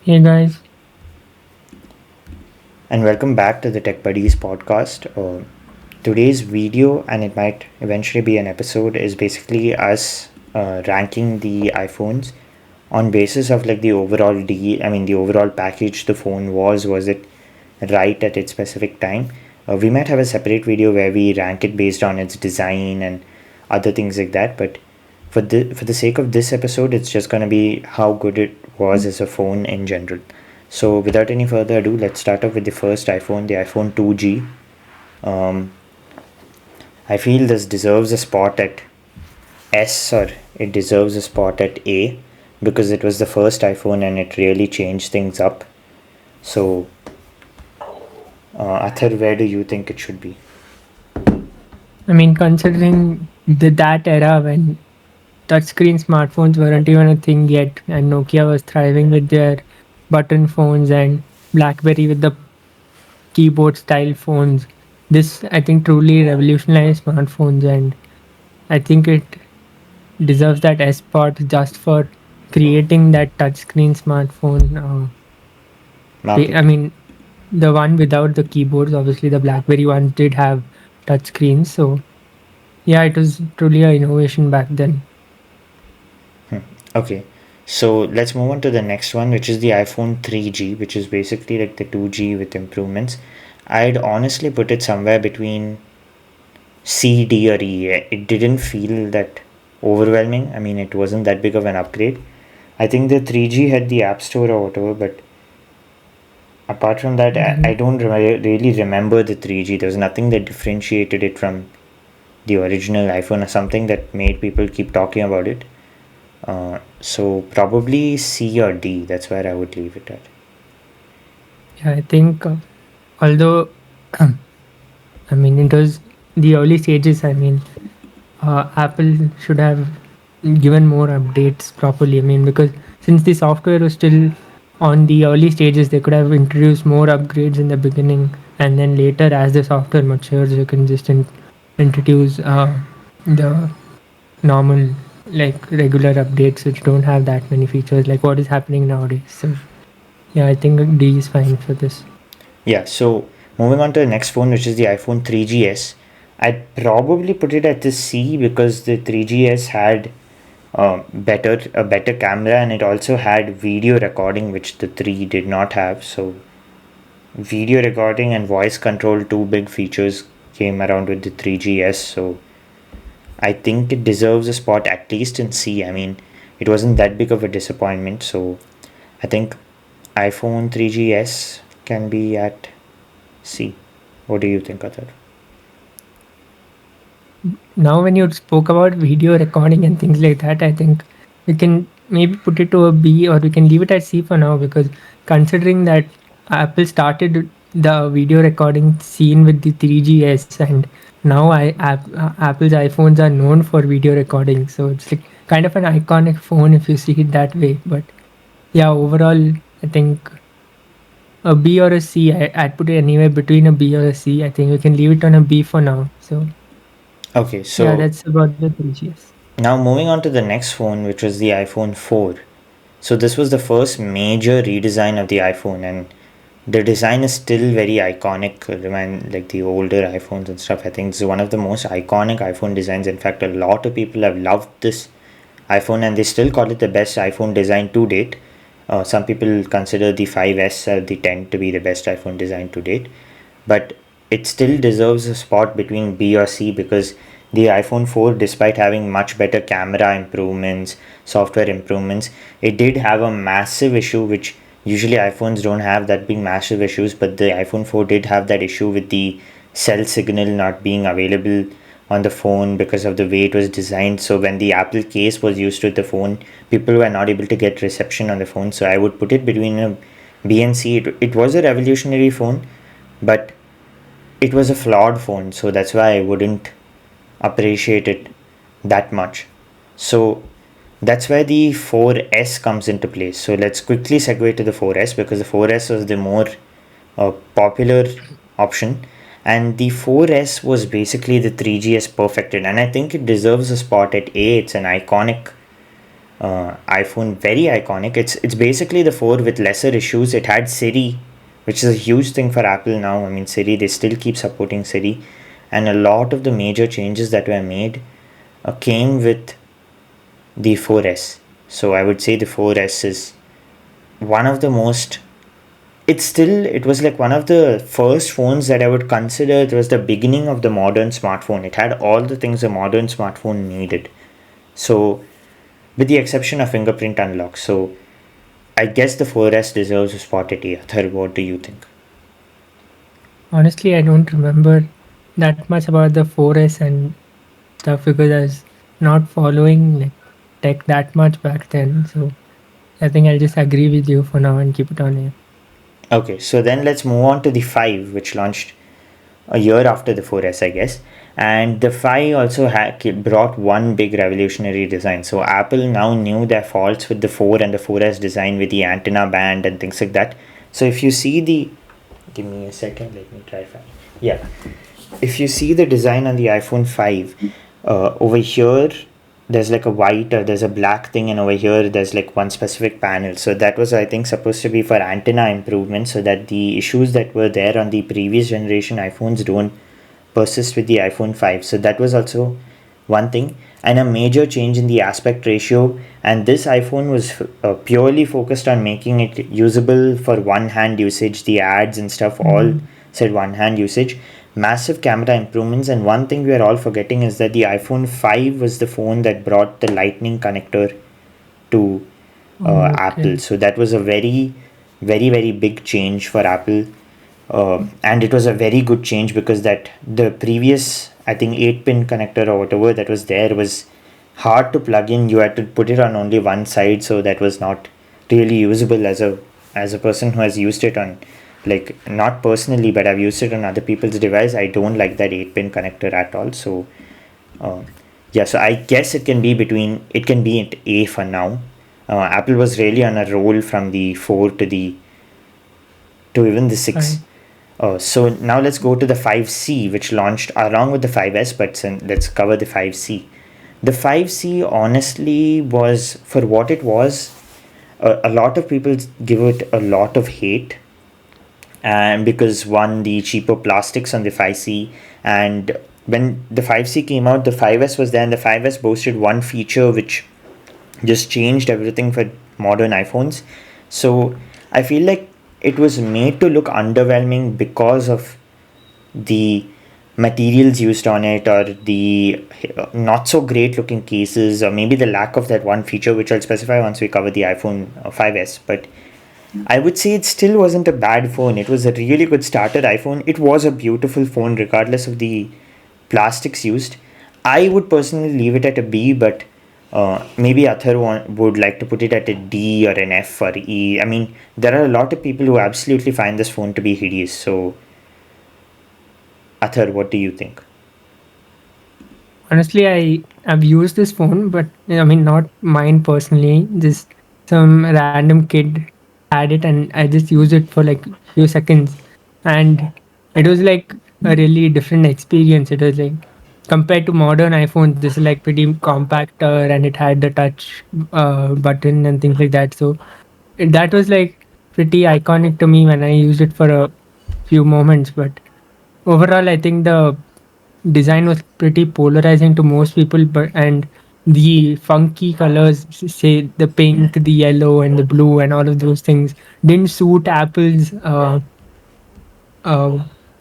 Hey guys, And welcome back to the Tech Buddies podcast. Today's video, and it might eventually be an episode, is basically us ranking the iPhones on basis of like the overall the overall package the phone was it right at its specific time. We might have a separate video where we rank it based on its design and other things like that, but for the sake of this episode, it's just gonna be how good it was as a phone in general. So without any further ado, let's start off with the first iPhone, the iPhone 2G. Um, I feel this deserves a spot at S, or it deserves a spot at A, because it was the first iPhone and it really changed things up. So, Athar, where do you think it should be? considering that era when touchscreen smartphones weren't even a thing yet, and Nokia was thriving with their button phones and BlackBerry with the keyboard style phones, this I think truly revolutionized smartphones, and I think it deserves that S spot just for creating that touchscreen smartphone. Market. I mean, the one without the keyboards, obviously the BlackBerry ones did have touchscreens, so yeah, it was truly an innovation back then. Okay. So let's move on to the next one, which is the iPhone 3G, which is basically like the 2G with improvements. I'd honestly put it somewhere between C, D, or E. It didn't feel that overwhelming. I mean, it wasn't that big of an upgrade. I think the 3G had the App Store or whatever, but apart from that, I Mhm. don't really remember the 3G. There was nothing that differentiated it from the original iPhone or something that made people keep talking about it. So probably C or D. That's where I would leave it at. Yeah, I think although it was the early stages. Apple should have given more updates properly. Because since the software was still on the early stages, they could have introduced more upgrades in the beginning, and then later, as the software matures, you can just introduce the normal, like regular updates, which don't have that many features, like what is happening nowadays. So yeah, I think D is fine for this. Yeah, so moving on to the next phone, which is the iPhone 3GS. I'd probably put it at the C because the 3GS had a better camera, and it also had video recording, which the 3 did not have. So video recording and voice control, two big features, came around with the 3GS. So I think it deserves a spot at least in C. I mean, it wasn't that big of a disappointment. So I think iPhone 3GS can be at C. What do you think, Athar? Now, when you spoke about video recording and things like that, I think we can maybe put it to a B, or we can leave it at C for now, because considering that Apple started the video recording scene with the 3GS, and now Apple's iPhones are known for video recording, so it's like kind of an iconic phone if you see it that way. But yeah, overall, I think a B or a C. I'd put it anywhere between a B or a C. I think we can leave it on a B for now. So Okay, yeah, so that's about the 3GS. now moving on to the next phone, which was the iPhone 4. So this was the first major redesign of the iPhone, and the design is still very iconic. Remind like the older iPhones and stuff. I think this is one of the most iconic iPhone designs. In fact, a lot of people have loved this iPhone, and they still call it the best iPhone design to date. Some people consider the 5S or the 10 to be the best iPhone design to date, but it still deserves a spot between B or C because the iPhone 4, despite having much better camera improvements, software improvements, it did have a massive issue which usually iPhones don't have that big massive issues, but the iPhone 4 did have that issue with the cell signal not being available on the phone because of the way it was designed. So when the Apple case was used with the phone, people were not able to get reception on the phone. So I would put it between a B and C. It was a revolutionary phone, but it was a flawed phone, so that's why I wouldn't appreciate it that much. So that's where the 4S comes into place. So let's quickly segue to the 4S because the 4S was the more popular option, and the 4S was basically the 3GS perfected, and I think it deserves a spot at A. It's an iconic iPhone, very iconic. It's basically the 4 with lesser issues. It had Siri, which is a huge thing for Apple now. I mean, Siri, they still keep supporting Siri, and a lot of the major changes that were made came with the 4S. So I would say the 4S is one of the most, it was like one of the first phones that I would consider. It was the beginning of the modern smartphone. It had all the things a modern smartphone needed. So with the exception of fingerprint unlock. So I guess the 4S deserves a spot at A. Athar, what do you think? Honestly, I don't remember that much about the 4S and stuff because I was not following like tech that much back then. So I think I'll just agree with you for now and keep it on here. Okay, so then let's move on to the 5, which launched a year after the 4S, I guess. And the 5 also brought one big revolutionary design. So Apple now knew their faults with the 4 and the 4S design with the antenna band and things like that. So if you see the, give me a second, let me try find. Yeah, if you see the design on the iPhone 5, over here there's like a white or there's a black thing, and over here there's like one specific panel. So that was, I think, supposed to be for antenna improvement, so that the issues that were there on the previous generation iPhones don't persist with the iPhone 5. So that was also one thing, and a major change in the aspect ratio. And this iPhone was purely focused on making it usable for one hand usage. The ads and stuff all Mm, said one hand usage. Massive camera improvements, and one thing we are all forgetting is that the iPhone 5 was the phone that brought the lightning connector to Apple. okay. So that was a very, very, very big change for Apple, and it was a very good change because that the previous, I think, 8-pin connector or whatever that was there was hard to plug in. You had to put it on only one side, so that was not really usable as a person who has used it on, like, not personally, but I've used it on other people's device. I don't like that 8-pin connector at all. So uh, yeah, so I guess it can be at A for now. Apple was really on a roll from the 4 to even the 6. Fine. So now let's go to the 5C, which launched along with the 5S, but let's cover the 5C. The 5C honestly was, for what it was, a lot of people give it a lot of hate, and because one, the cheaper plastics on the 5C, and when the 5C came out, the 5S was there, and the 5S boasted one feature which just changed everything for modern iPhones. So I feel like it was made to look underwhelming because of the materials used on it, or the not so great looking cases, or maybe the lack of that one feature which I'll specify once we cover the iPhone 5S. But I would say it still wasn't a bad phone. It was a really good starter iPhone. It was a beautiful phone regardless of the plastics used. I would personally leave it at a B, but maybe Athar would like to put it at a D or an F or E. I mean, there are a lot of people who absolutely find this phone to be hideous. So, Athar, what do you think? Honestly, I've used this phone, but I mean not mine personally. Just some random kid had it, and I just used it for like few seconds, and it was like a really different experience. It was like compared to modern iPhones, this is like pretty compactor, and it had the touch button and things like that. So that was like pretty iconic to me when I used it for a few moments. But overall, I think the design was pretty polarizing to most people, but and the funky colors, say the pink, the yellow, and the blue, and all of those things didn't suit Apple's uh,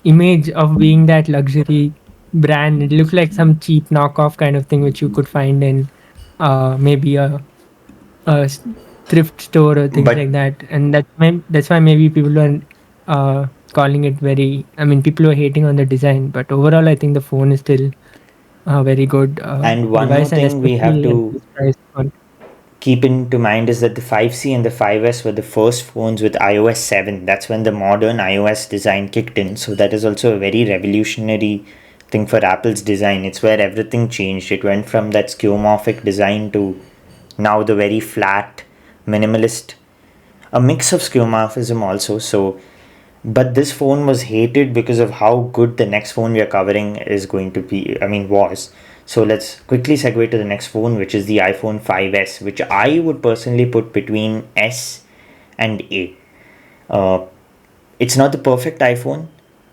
image of being that luxury brand. It looked like some cheap knockoff kind of thing which you could find in maybe a thrift store or things But like that, and that's why maybe people are calling it very. I mean, people are hating on the design, but overall, I think the phone is still a very good and one more device, and thing we have especially at to this price point. keep into mind is that the 5C and the 5S were the first phones with iOS 7. That's when the modern iOS design kicked in. So that is also a very revolutionary thing for Apple's design. It's where everything changed. It went from that skeuomorphic design to now the very flat, minimalist, a mix of skeuomorphism also. So, but this phone was hated because of how good the next phone we are covering is going to be. I mean, was. So let's quickly segue to the next phone, which is the iPhone 5s, which I would personally put between S and A. Uh, it's not the perfect iPhone,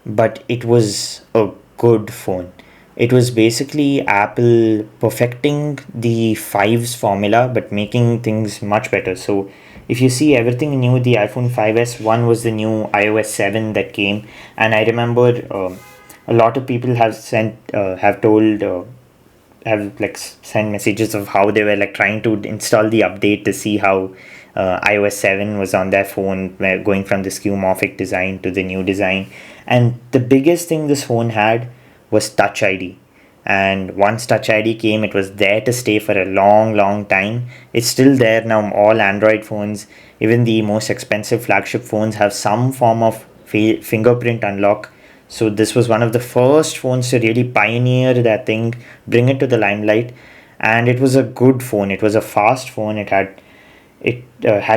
but it was a good phone. It was basically Apple perfecting the 5's formula but making things much better. So if you see everything new with the iPhone 5s, one was the new iOS 7 that came, and I remember a lot of people have told have like sent messages of how they were like trying to install the update to see how iOS 7 was on their phone, going from the skeuomorphic design to the new design. And the biggest thing this phone had was Touch ID. And once Touch ID came, it was there to stay for a long, long time. It's still there now. All Android phones, even the most expensive flagship phones, have some form of fingerprint unlock. So this was one of the first phones to really pioneer that thing, bring it to the limelight, and it was a good phone. It was a fast phone. It had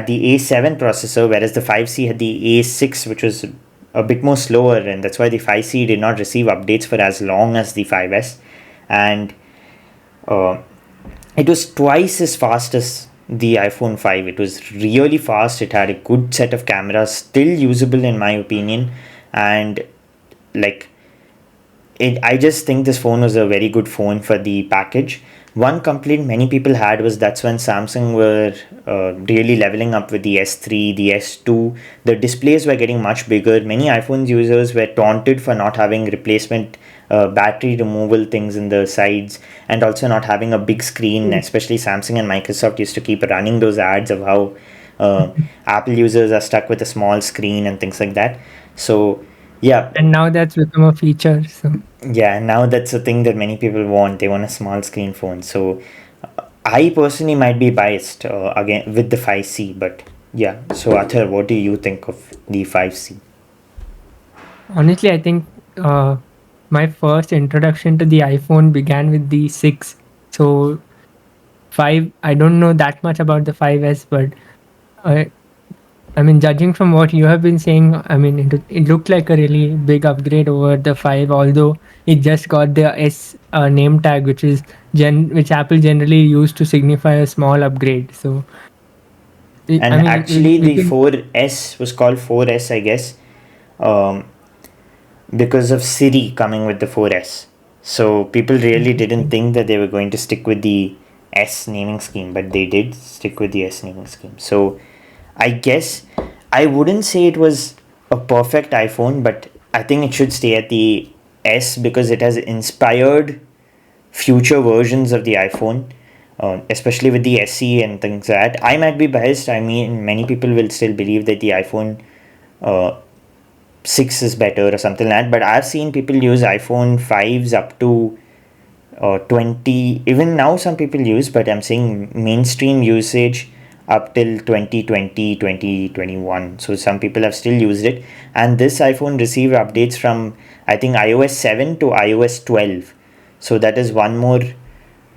the A7 processor, whereas the 5C had the A6, which was a bit more slower, and that's why the 5C did not receive updates for as long as the 5S. And uh, it was twice as fast as the iPhone 5. It was really fast. It had a good set of cameras, still usable in my opinion, and like I just think this phone was a very good phone for the package. One complaint many people had was that's when Samsung were really leveling up with the S3, the S2. The displays were getting much bigger. Many iPhone users were taunted for not having replacement battery removal things in the sides, and also not having a big screen. Especially Samsung and Microsoft used to keep running those ads of how Apple users are stuck with a small screen and things like that. So yeah, And now that's become a feature. So yeah, now that's a thing that many people want. They want a small screen phone. So I personally might be biased again with the 5C, but yeah. So Athar, what do you think of the 5C? honestly, I think my first introduction to the iPhone began with the 6. So 5, I don't know that much about the 5S, but uh, I mean, judging from what you have been saying, I mean, it looked like a really big upgrade over the 5, although it just got the S name tag, which Apple generally used to signify a small upgrade. So, I And mean, actually, we the can. 4S was called 4S, I guess, um, because of Siri coming with the 4S. So people really didn't Interesting. think that they were going to stick with the S naming scheme, but they did stick with the S naming scheme. So I guess I wouldn't say it was a perfect iPhone, but I think it should stay at the S because it has inspired future versions of the iPhone, especially with the SE and things like that. I might be biased. I mean, many people will still believe that the iPhone uh, 6 is better or something like that, but I've seen people use iPhone 5s up to 20. Even now some people use, but I'm saying mainstream usage up till 2020, 2021. So some people have still used it, and this iPhone received updates from I think iOS 7 to iOS 12. So that is one more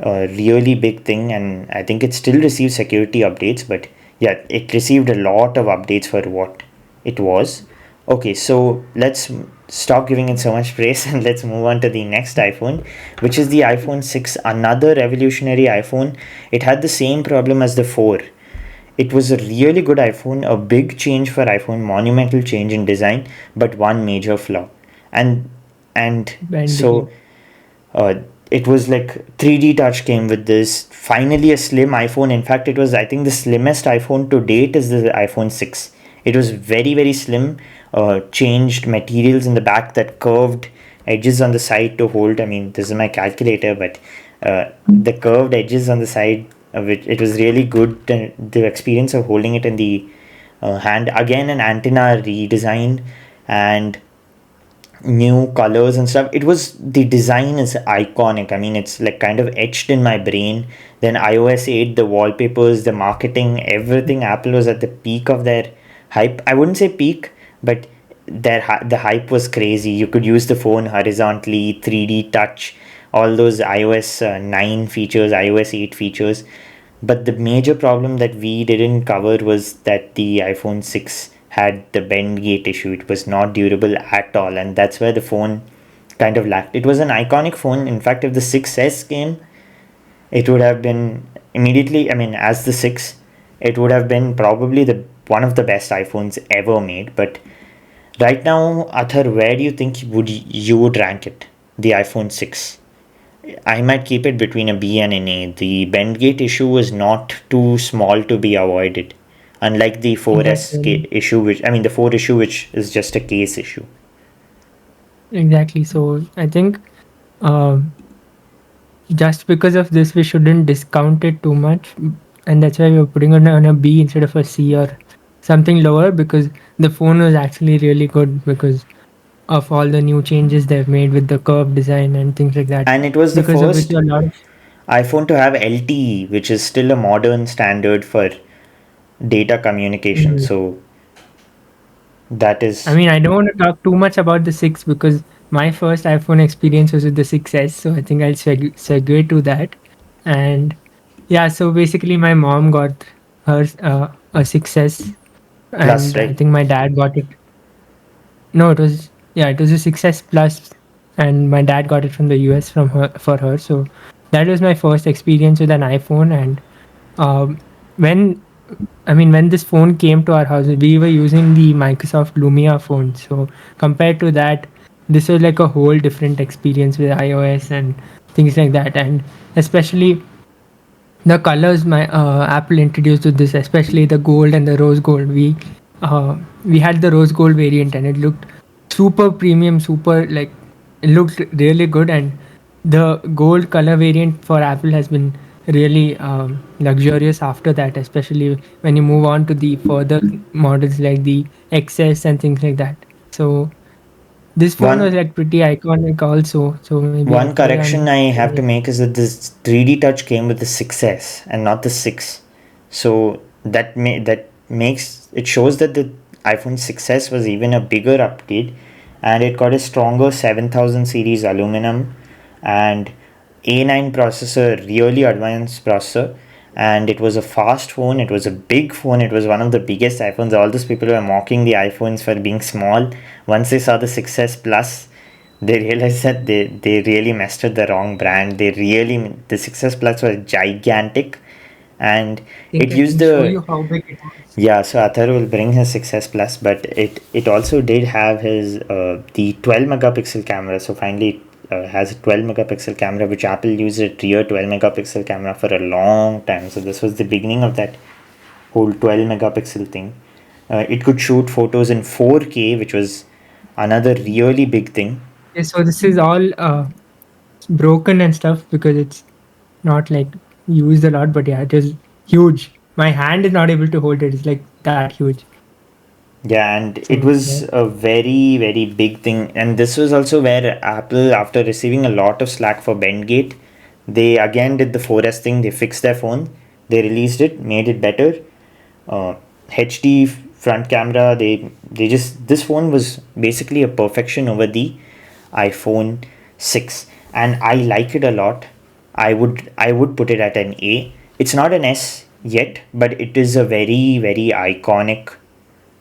really big thing, and I think it still receives security updates, but yeah, it received a lot of updates for what it was. Okay, so let's stop giving it so much praise and let's move on to the next iPhone, which is the iPhone 6, another revolutionary iPhone. It had the same problem as the 4. It was a really good iPhone, a big change for iPhone, monumental change in design, but one major flaw. And and so Bending. uh, it was like 3D touch came with this. Finally, a slim iPhone. In fact, it was, I think, the slimmest iPhone to date is the iPhone 6. It was very, very slim. Changed materials in the back that curved edges on the side to hold. I mean, this is my calculator, but the curved edges on the side of it, it was really good. The experience of holding it in the hand. Again, an antenna redesign and new colors and stuff. It was, the design is iconic. I mean, it's like kind of etched in my brain. Then iOS 8, the wallpapers, the marketing, everything. Apple was at the peak of their hype. I wouldn't say peak, but the hype was crazy. You could use the phone horizontally, 3D touch, all those iOS 9 features, iOS 8 features. But the major problem that we didn't cover was that the iPhone 6 had the bend gate issue. It was not durable at all, and that's where the phone kind of lacked. It was an iconic phone. In fact, if the 6S came, it would have been immediately, I mean, as the 6, it would have been probably the one of the best iPhones ever made. But right now, Athar, where do you think you would rank it? The iPhone 6. I might keep it between a B and an A. The bend gate issue was not too small to be avoided, unlike the 4S Exactly. issue, which I mean the 4 issue, which is just a case issue. Exactly. So I think um, just because of this, we shouldn't discount it too much, and that's why we're putting it on a B instead of a C or something lower, because the phone was actually really good because of all the new changes they've made with the curved design and things like that. And it was the Because of which first a lot of iPhone to have LTE, which is still a modern standard for data communication. Mhm. So that I is mean, I don't want to talk too much about the 6 because my first iPhone experience was with the 6S, so I think I'll segue to that. And yeah, so basically, my mom got her a 6S, plus, and I right? think my dad got it. No, it was a 6S Plus, and my dad got it from the US from her for her. So that was my first experience with an iPhone. And when when this phone came to our house, we were using the Microsoft Lumia phone. So compared to that, this was like a whole different experience with iOS and things like that. And especially the colors my Apple introduced with this, especially the gold and the rose gold. We had the rose gold variant, and it looked super premium, super like it looked really good. And the gold color variant for Apple has been really luxurious after that, especially when you move on to the further models like the XS and things like that. So this phone was One like pretty iconic also. So maybe one Athar correction and I have to make is that this 3D touch came with the 6S and not the 6. So that makes it shows that the iPhone 6S was even a bigger update, and it got a stronger 7000 series aluminum and A9 processor, really advanced processor. And it was a fast phone, it was a big phone, it was one of the biggest iPhones. All those people were mocking the iPhones for being small. Once they saw the 6S Plus, they realized that they really messed with the wrong brand. The 6S Plus was gigantic, and think it I used can show the you how big it was. yeah. So Athar will bring his 6S Plus, but it also did have his the 12 megapixel camera. So finally, it has a 12 megapixel camera, which Apple used a rear 12 megapixel camera for a long time. So this was the beginning of that whole 12 megapixel thing. It could shoot photos in 4K, which was another really big thing. Okay, so this is all broken and stuff because it's not like used a lot, but yeah, it is huge. My hand is not able to hold it. It's like that huge. Yeah, and it So yeah. was a very, very big thing. And this was also where Apple, after receiving a lot of slack for Bendgate, they again did the 4S thing. They fixed their phone, they released it, made it better. Uh, HD front camera. They just this phone was basically a perfection over the iPhone 6, and I like it a lot. I would put it at an A. It's not an S yet, but it is a very, very iconic,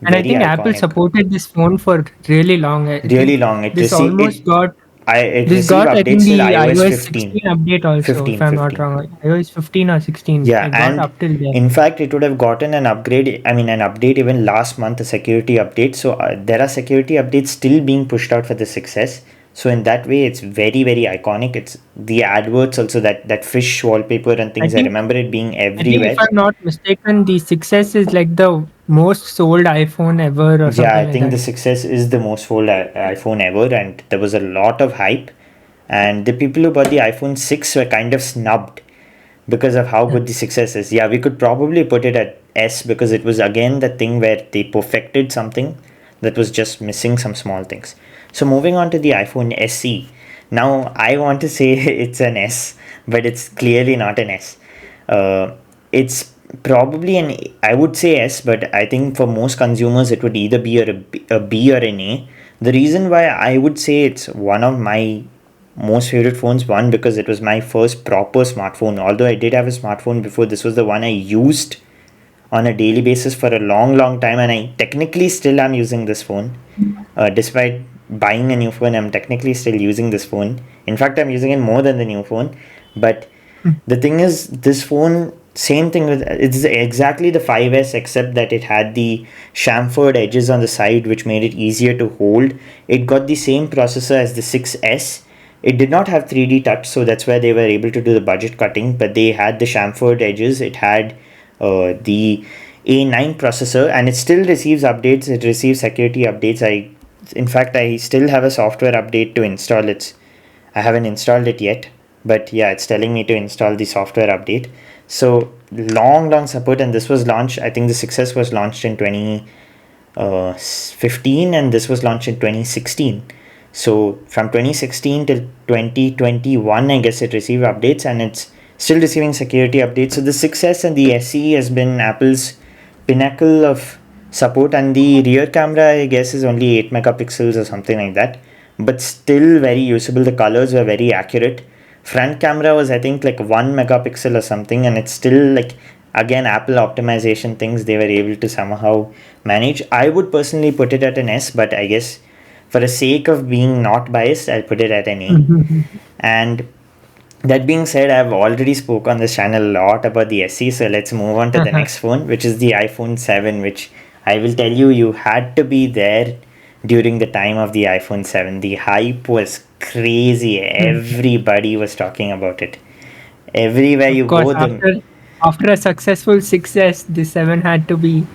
And I very think Apple iconic, supported this phone for really long. I really think long. this almost got It this received got I think updates till the iOS iOS 15. 16 update also, if 15, I'm not 15. wrong. iOS 15 or 16. Yeah, It got and up till there. in fact, it would have gotten an upgrade. I mean, an update even last month, a security update. So there are security updates still being pushed out for the 6S. So in that way, it's very, very iconic. It's the adverts also, that fish wallpaper and I things. I think remember it being I think if everywhere. I'm not mistaken, the 6S is like the most sold iPhone ever or Yeah, something I like think that. the 6S is the most sold iPhone ever, and there was a lot of hype. And the people who bought the iPhone 6 were kind of snubbed because of how good the 6S is. Yeah, we could probably put it at S because it was again the thing where they perfected something that was just missing some small things. So moving on to the iPhone SE. Now I want to say it's an S, but it's clearly not an S. It's probably an I would say S, but I think for most consumers it would either be a B or an A. The reason why I would say it's one of my most favorite phones, one because it was my first proper smartphone. Although I did have a smartphone before, this was the one I used on a daily basis for a long, long time, and I technically still am using this phone, despite buying a new phone, I'm technically still using this phone. In fact, I'm using it more than the new phone. But the thing is, this phone, same thing with it's exactly the 5S, except that it had the chamfered edges on the side, which made it easier to hold. It got the same processor as the 6S. It did not have 3D touch, so that's why they were able to do the budget cutting. But they had the chamfered edges. It had the A9 processor, and it still receives updates. It receives security updates. In fact, I still have a software update to install. I haven't installed it yet, but yeah, it's telling me to install the software update. So long support, and this was launched. I think the success was launched in 2015, and this was launched in 2016. So from 2016 till 2021, I guess it received updates, and it's still receiving security updates. So the 6S and the SE has been Apple's pinnacle of support, and the rear camera, I guess, is only 8 megapixels or something like that, but still very usable. The colors were very accurate. Front camera was, I think, like 1 megapixel or something, and it's still like, again, Apple optimization things they were able to somehow manage. I would personally put it at an S, but I guess for the sake of being not biased, I'll put it at an A. And that being said, I've already spoke on this channel a lot about the SE, so let's move on to the next phone, which is the iPhone 7, which I will tell you, you had to be there during the time of the iPhone 7. The hype was crazy. Everybody was talking about it. Everywhere Of you course, go, the after a successful 6S, the 7 had to be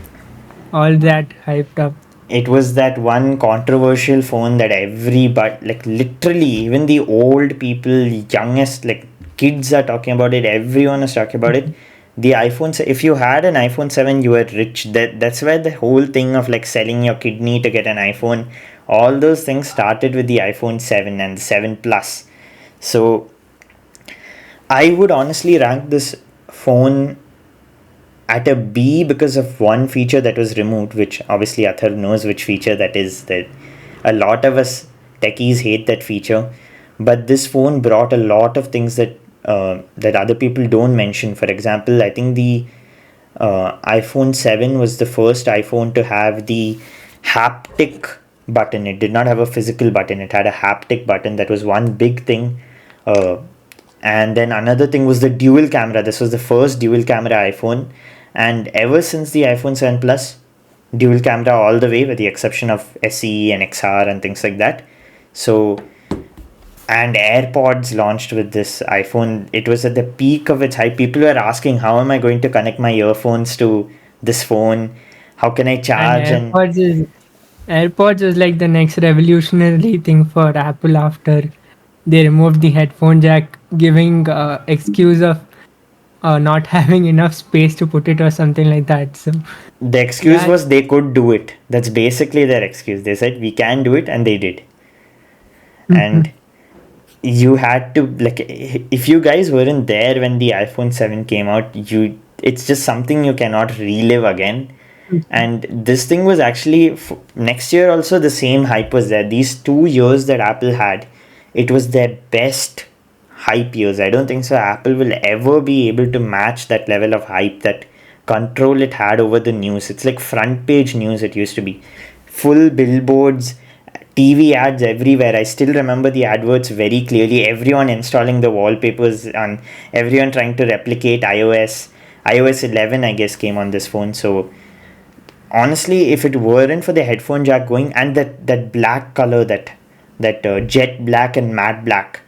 all that hyped up. it was that one controversial phone that everybody, like literally, even the old people, youngest, like kids are talking about it. Everyone is talking about it. The iPhone, if you had an iPhone 7, you were rich. That's where the whole thing of like selling your kidney to get an iPhone, all those things started with the iPhone 7 and the 7 Plus. So I would honestly rank this phone at a B because of one feature that was removed, which obviously Atharv knows which feature that is. That a lot of us techies hate that feature, but this phone brought a lot of things that other people don't mention. For example, I think the iPhone 7 was the first iPhone to have the haptic button. It did not have a physical button, it had a haptic button. That was one big thing. Uh, and then another thing was the dual camera. This was the first dual camera iPhone, and ever since the iPhone 7 Plus, dual camera all the way, with the exception of SE and XR and things like that. So, and AirPods launched with this iPhone. It was at the peak of its hype. People were asking, how am I going to connect my earphones to this phone? How can I And charge? And AirPods is like the next revolutionary thing for Apple after they removed the headphone jack, giving excuse of not having enough space to put it or something like that. So the excuse yeah, was they could do it. That's basically their excuse. They said, we can do it, and they did. And you had to, like, if you guys weren't there when the iPhone 7 came out, it's just something you cannot relive again. And this thing was actually next year also, the same hype was there. These 2 years that Apple had, it was their best hype years. I don't think so Apple will ever be able to match that level of hype, that control it had over the news. It's like front page news. It used to be full billboards, TV ads everywhere. I still remember the adverts very clearly. Everyone installing the wallpapers, and everyone trying to replicate iOS 11, I guess, came on this phone. So honestly, if it weren't for the headphone jack going, and that black color, that jet black and matte black,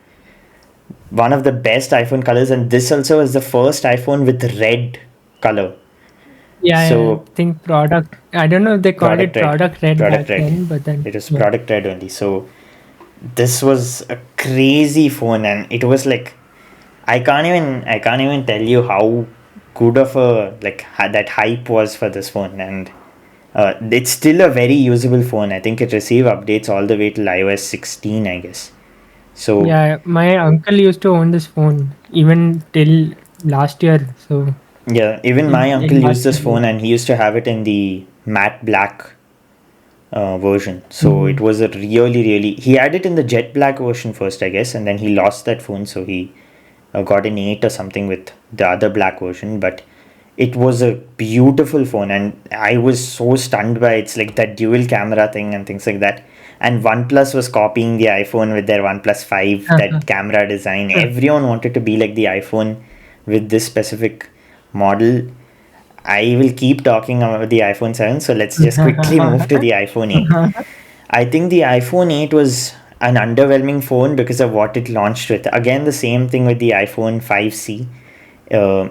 one of the best iPhone colors. And this also is the first iPhone with red color. yeah, I So think product. I don't know if they called it product red, product red product back red. then, but then It was yeah. product red only. So this was a crazy phone, and it was like, I can't even tell you how good of a, like, that hype was for this phone. And it's still a very usable phone. I think it received updates all the way till iOS 16, I guess. So Yeah, my uncle used to own this phone even till last year. So yeah, even my uncle in used last this year, phone, and he used to have it in the matte black version. So mm, it was a really, he had it in the jet black version first, I guess, and then he lost that phone, so he got an 8 or something with the other black version. But it was a beautiful phone, and I was so stunned by it's like that dual camera thing and things like that. and OnePlus was copying the iPhone with their OnePlus 5, that camera design. Everyone wanted to be like the iPhone with this specific model. I will keep talking about the iPhone 7, so let's just quickly move to the iPhone 8. I think the iPhone 8 was an underwhelming phone because of what it launched with. Again, the same thing with the iPhone 5C. Uh,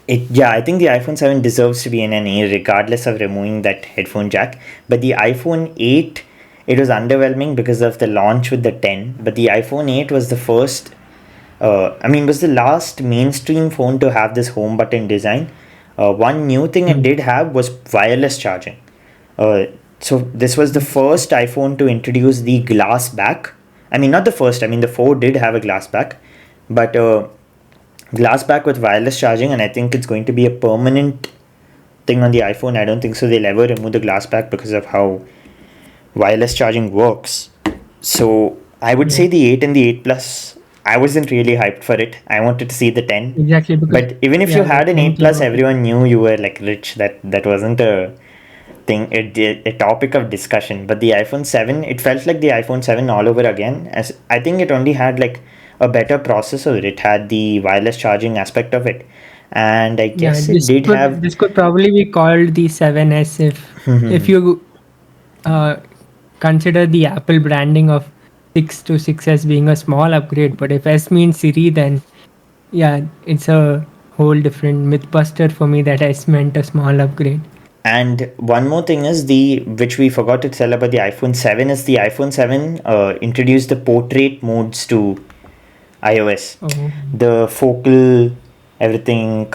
I think the iPhone 7 deserves to be in an A regardless of removing that headphone jack. But the iPhone 8, it was underwhelming because of the launch with the 10. But the iPhone 8 was the first, was the last mainstream phone to have this home button design. One new thing it Mm. did have was wireless charging. Uh, so this was the first iPhone to introduce the glass back. I mean, not the first. I mean, the 4 did have a glass back, but glass back with wireless charging, and I think it's going to be a permanent thing on the iPhone. I don't think so they'll ever remove the glass back because of how wireless charging works. So I would Yeah, say the 8 and the 8 Plus. I wasn't really hyped for it. I wanted to see the 10. exactly, because But even if you yeah, the had an 10 8 came Plus, out. everyone knew you were like rich. That wasn't a thing, a topic of discussion. But the iPhone 7, it felt like the iPhone 7 all over again. As I think it only had like a better processor. It had the wireless charging aspect of it, and I Yeah, guess it did have. this could probably be called the 7S if you uh, consider the Apple branding of 6 to 6S being a small upgrade. But if S means Siri, then yeah, it's a whole different mythbuster for me that S meant a small upgrade. And one more thing is the which we forgot to tell about the iPhone 7 is the iPhone 7 introduced the portrait modes to iOS. Oh, The focal, everything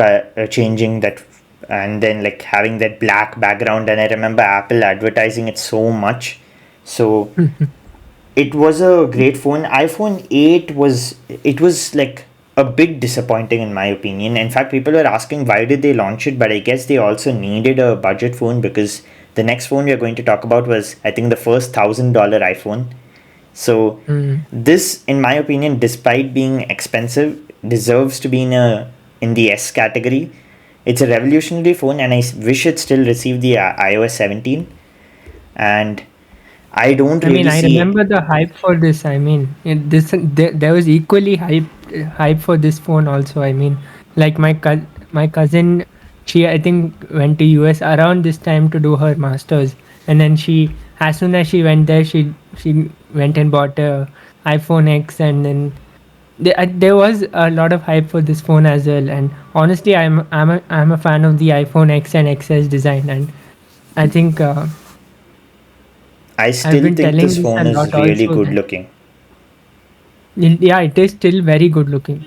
changing that, and then like having that black background. And I remember Apple advertising it so much. So it was a great phone. iPhone 8 was like a bit disappointing in my opinion. In fact, people were asking why did they launch it, but I guess they also needed a budget phone because the next phone we are going to talk about was, I think, the first $1,000 iPhone. So mm. this, in my opinion, despite being expensive, deserves to be in the S category. It's a revolutionary phone, and I wish it still received the iOS 17. And I don't I mean, really I see. remember the hype for this. I mean, there was equally hype for this phone also. I mean, like my cousin, she I think went to US around this time to do her masters, and then she as soon as she went there, she went and bought a iPhone X, and then there was a lot of hype for this phone as well. And honestly, I'm a fan of the iPhone X and XS design, and I think I I've still been think telling this this a phone is lot really also good that looking. yeah, it is still very good looking.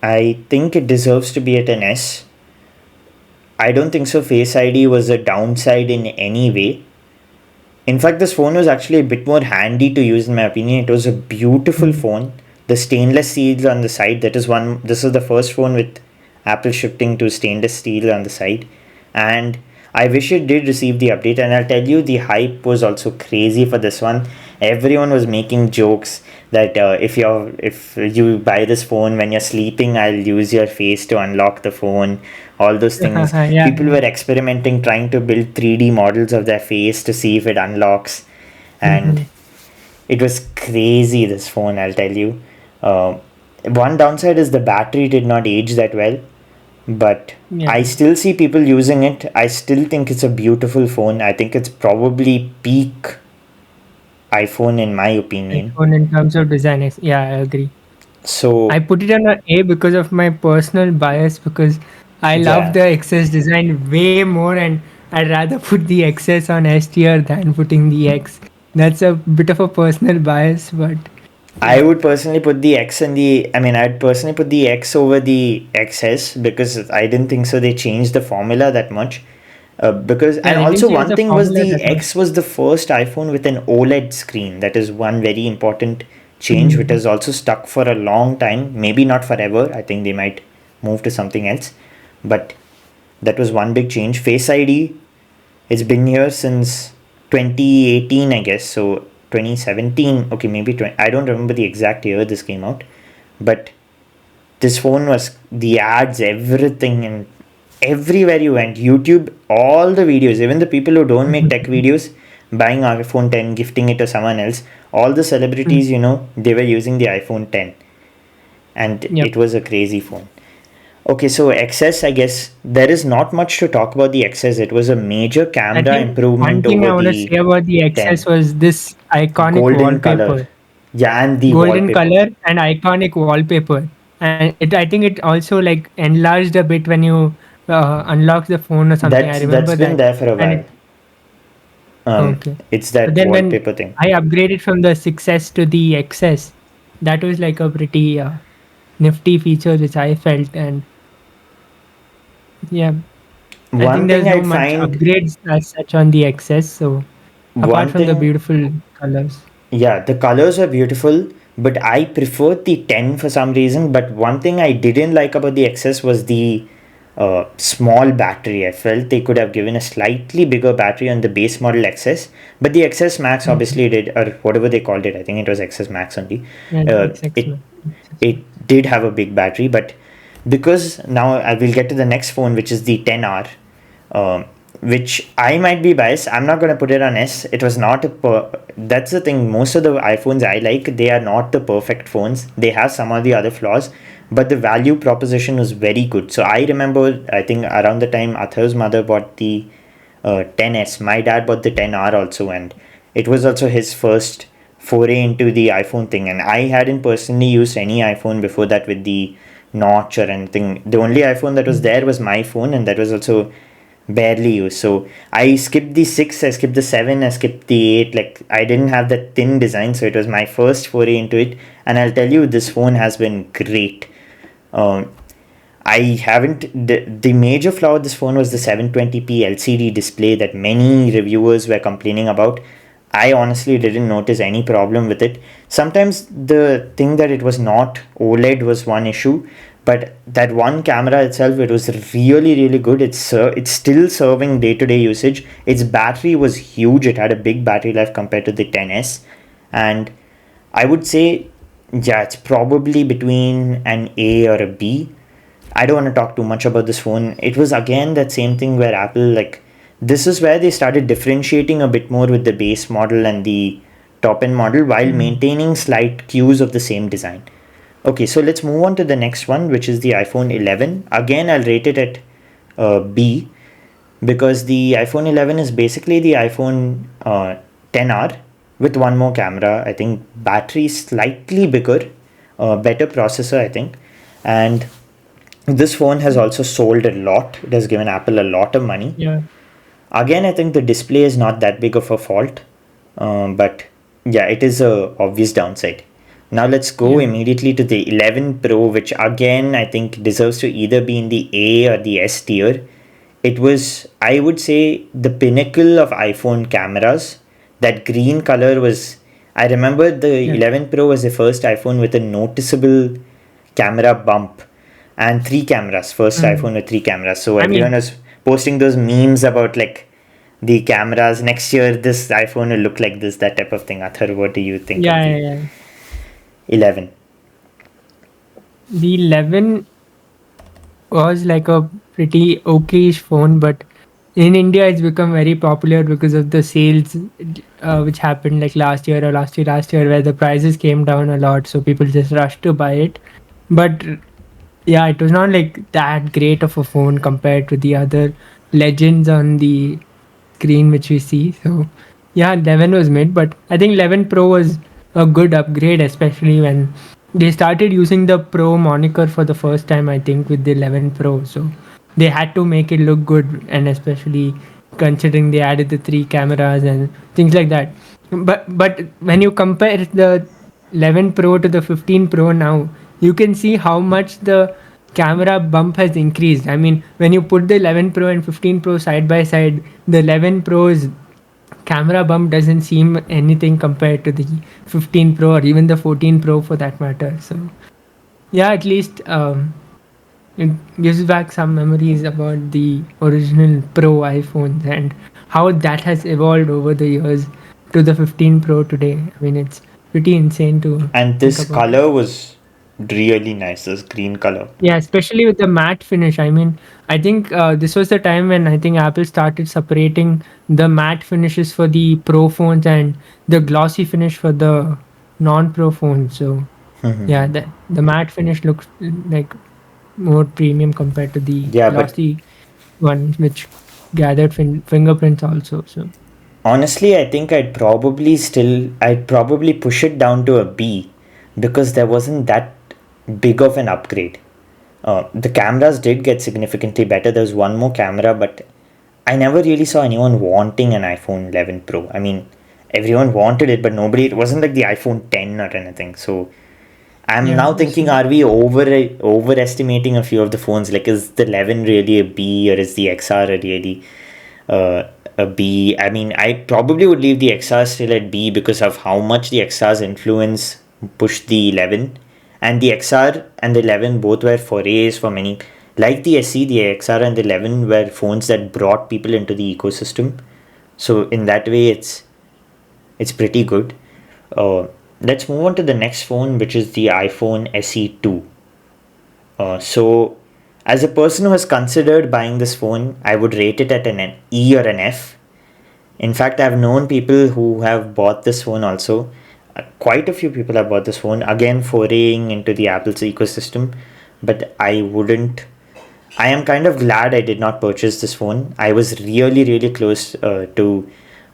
I think it deserves to be at an S. I don't think so. Face ID was a downside in any way. In fact, this phone was actually a bit more handy to use in my opinion. It was a beautiful Mm. phone. The stainless steel on the side, that is one, this is the first phone with Apple shifting to stainless steel on the side. And I wish it did receive the update, and I'll tell you the hype was also crazy for this one. Everyone was making jokes that if you buy this phone when you're sleeping, I'll use your face to unlock the phone. All those things. Yeah, People yeah. were experimenting, trying to build 3D models of their face to see if it unlocks, and Mhm. it was crazy. This phone, I'll tell you. Uh, One downside is the battery did not age that well, but Yeah, I still see people using it. I still think it's a beautiful phone. I think it's probably peak iPhone in my opinion. iPhone in terms of design, yeah, I agree. I So put it on a A because of my personal bias because I love yeah, the XS design way more, and I'd rather put the XS on S tier than putting the X. That's a bit of a personal bias, but I yeah. would personally put the X and the. I mean, I'd personally put the X over the XS because I didn't think so. They changed the formula that much. Because Yeah, and they didn't also change one the thing was formula the that much. X was the first iPhone with an OLED screen. That is one very important change, which Mhm. has also stuck for a long time. Maybe not forever. I think they might move to something else, but that was one big change. Face ID, it's been here since 2018, I guess. So 2017. Okay, maybe 20, I don't remember the exact year this came out, but this phone was the ads, everything, and everywhere you went, YouTube, all the videos, even the people who don't make tech videos, buying iPhone 10, gifting it to someone else. All the Mm. celebrities, they were using the iPhone 10, and Yep. it was a crazy phone. Okay, so XS, I guess there is not much to talk about the XS. It was a major I camera think one improvement thing over I want to the say about the 10. XS was this iconic Golden color. wallpaper, Yeah, and the golden wallpaper. color and iconic wallpaper. And I think it also like enlarged a bit when you unlock the phone or something. I That's remember been that. there for a And while. it okay. It's But that then when wallpaper thing. I upgraded from the 6S to the XS, that was like a pretty nifty feature which I felt. And yeah, I think One there's thing no I much find, upgrades as such on the XS. So apart one from the thing beautiful colors. Yeah, the colors are beautiful, but I preferred the 10 for some reason. But one thing I didn't like about the XS was the small battery. I felt they could have given a slightly bigger battery on the base model XS, but the XS Max Mm. obviously did, or whatever they called it. I think it was XS Max only. Yeah, it's Uh, XX it man. XX it man. did have a big battery, but because now I will get to the next phone, which is the 10R, um, which I might be biased. I'm not going to put it on S. It was not that's the thing. Most of the iPhones I like, they are not the perfect phones. They have some of the other flaws, but the value proposition was very good. So I remember, I think around the time Athar's mother bought the 10S, my dad bought the 10R also, and it was also his first foray into the iPhone thing. And I hadn't personally used any iPhone before that with the notch or anything. The only iPhone that was Mm. there was my phone, and that was also barely used. So I skipped the 6, I skipped the 7, I skipped the 8. Like, I didn't have that thin design, so it was my first foray into it. And I'll tell you, this phone has been great. Um, I haven't. The major flaw of this phone was the 720p LCD display that many reviewers were complaining about. I honestly didn't notice any problem with it. Sometimes the thing that it was not OLED was one issue, but that one camera itself, it was really really good. It's still serving day to day usage. Its battery was huge. It had a big battery life compared to the 10s, and I would say, yeah, it's probably between an A or a B. I don't want to talk too much about this phone. It was again that same thing where Apple, like, this is where they started differentiating a bit more with the base model and the top end model while Mm. maintaining slight cues of the same design. Okay, so let's move on to the next one, which is the iPhone 11. Again, I'll rate it at B, because the iPhone 11 is basically the iPhone 10R with one more camera. I think battery slightly bigger, better processor, I think. And this phone has also sold a lot. It has given Apple a lot of money. Yeah. Again, I think the display is not that big of a fault, but yeah, it is a obvious downside. Now let's go Yeah. immediately to the 11 Pro, which again I think deserves to either be in the A or the S tier. It was, I would say, the pinnacle of iPhone cameras. That green color was. I remember the Yeah. 11 Pro was the first iPhone with a noticeable camera bump and three cameras. First Mm. iPhone with three cameras. So I everyone mean, was posting those memes about like the cameras. Next year, this iPhone will look like this, that type of thing. Athar, what do you think of yeah, the yeah, yeah. 11? The 11 was like a pretty okayish phone, but in India it's become very popular because of the sales which happened like last year, where the prices came down a lot, so people just rushed to buy it. But yeah, it was not like that great of a phone compared to the other legends on the screen which we see. So yeah, 11 was mid, but I think 11 Pro was a good upgrade, especially when they started using the Pro moniker for the first time. I think with the 11 Pro, so they had to make it look good, and especially considering they added the three cameras and things like that. But when you compare the 11 Pro to the 15 Pro now, you can see how much the camera bump has increased. I mean, when you put the 11 Pro and 15 Pro side by side, the 11 Pro's camera bump doesn't seem anything compared to the 15 Pro or even the 14 Pro for that matter. So yeah, at least it gives back some memories about the original Pro iPhones and how that has evolved over the years to the 15 Pro today. I mean, it's pretty insane to And think this about it. color was really nice, this green color. Yeah, especially with the matte finish. I mean, I think this was the time when I think Apple started separating the matte finishes for the pro phones and the glossy finish for the non-pro phones. So yeah, the matte finish looks like more premium compared to the Yeah, but glossy one, which gathered fingerprints also. So honestly, I think I'd probably push it down to a B because there wasn't that big of an upgrade. The cameras did get significantly better. There's one more camera, but I never really saw anyone wanting an iPhone 11 Pro. I mean, everyone wanted it, but nobody. It wasn't like the iPhone 10 or anything. So I'm yeah, now that's thinking, true. are we overestimating a few of the phones? Like, is the 11 really a B or is the XR a really uh, a B? I mean, I probably would leave the XR still at B because of how much the XR's influence pushed the 11. And the XR and the 11 both were forays for many. Like the SE, the XR and the 11 were phones that brought people into the ecosystem. So in that way, it's pretty good. Uh, let's move on to the next phone, which is the iPhone SE2. So, as a person who has considered buying this phone, I would rate it at an E or an F. In fact, I've known people who have bought this phone also. Quite a few people have bought this phone, again, foraying into the Apple's ecosystem. But I wouldn't. I am kind of glad I did not purchase this phone. I was really, really close to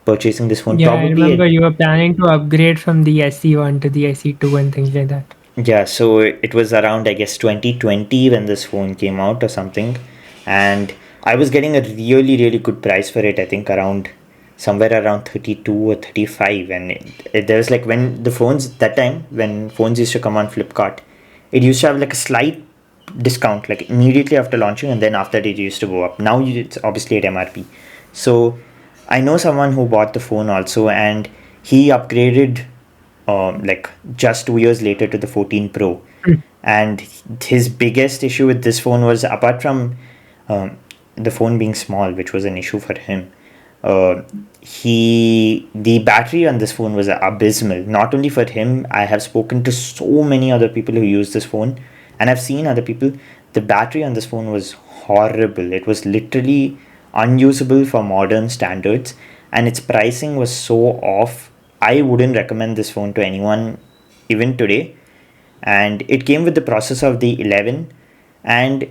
purchasing this phone. Yeah, I Probably remember you were planning to upgrade from the SE1 to the SE2 and things like that. Yeah, so it was around, I guess, 2020 when this phone came out or something. And I was getting a really, really good price for it. I think around somewhere around 32 or 35. And there was like when the phones, that time, when phones used to come on Flipkart, it used to have like a slight discount, like immediately after launching. And then after that, it used to go up. Now it's obviously at MRP. So I know someone who bought the phone also, and he upgraded like just 2 years later to the 14 Pro. Mm. And his biggest issue with this phone was, apart from the phone being small, which was an issue for him, the battery on this phone was abysmal. Not only for him, I have spoken to so many other people who use this phone, and I've seen other people. The battery on this phone was horrible. It was literally unusable for modern standards, and its pricing was so off. I wouldn't recommend this phone to anyone even today. And it came with the processor of the 11, and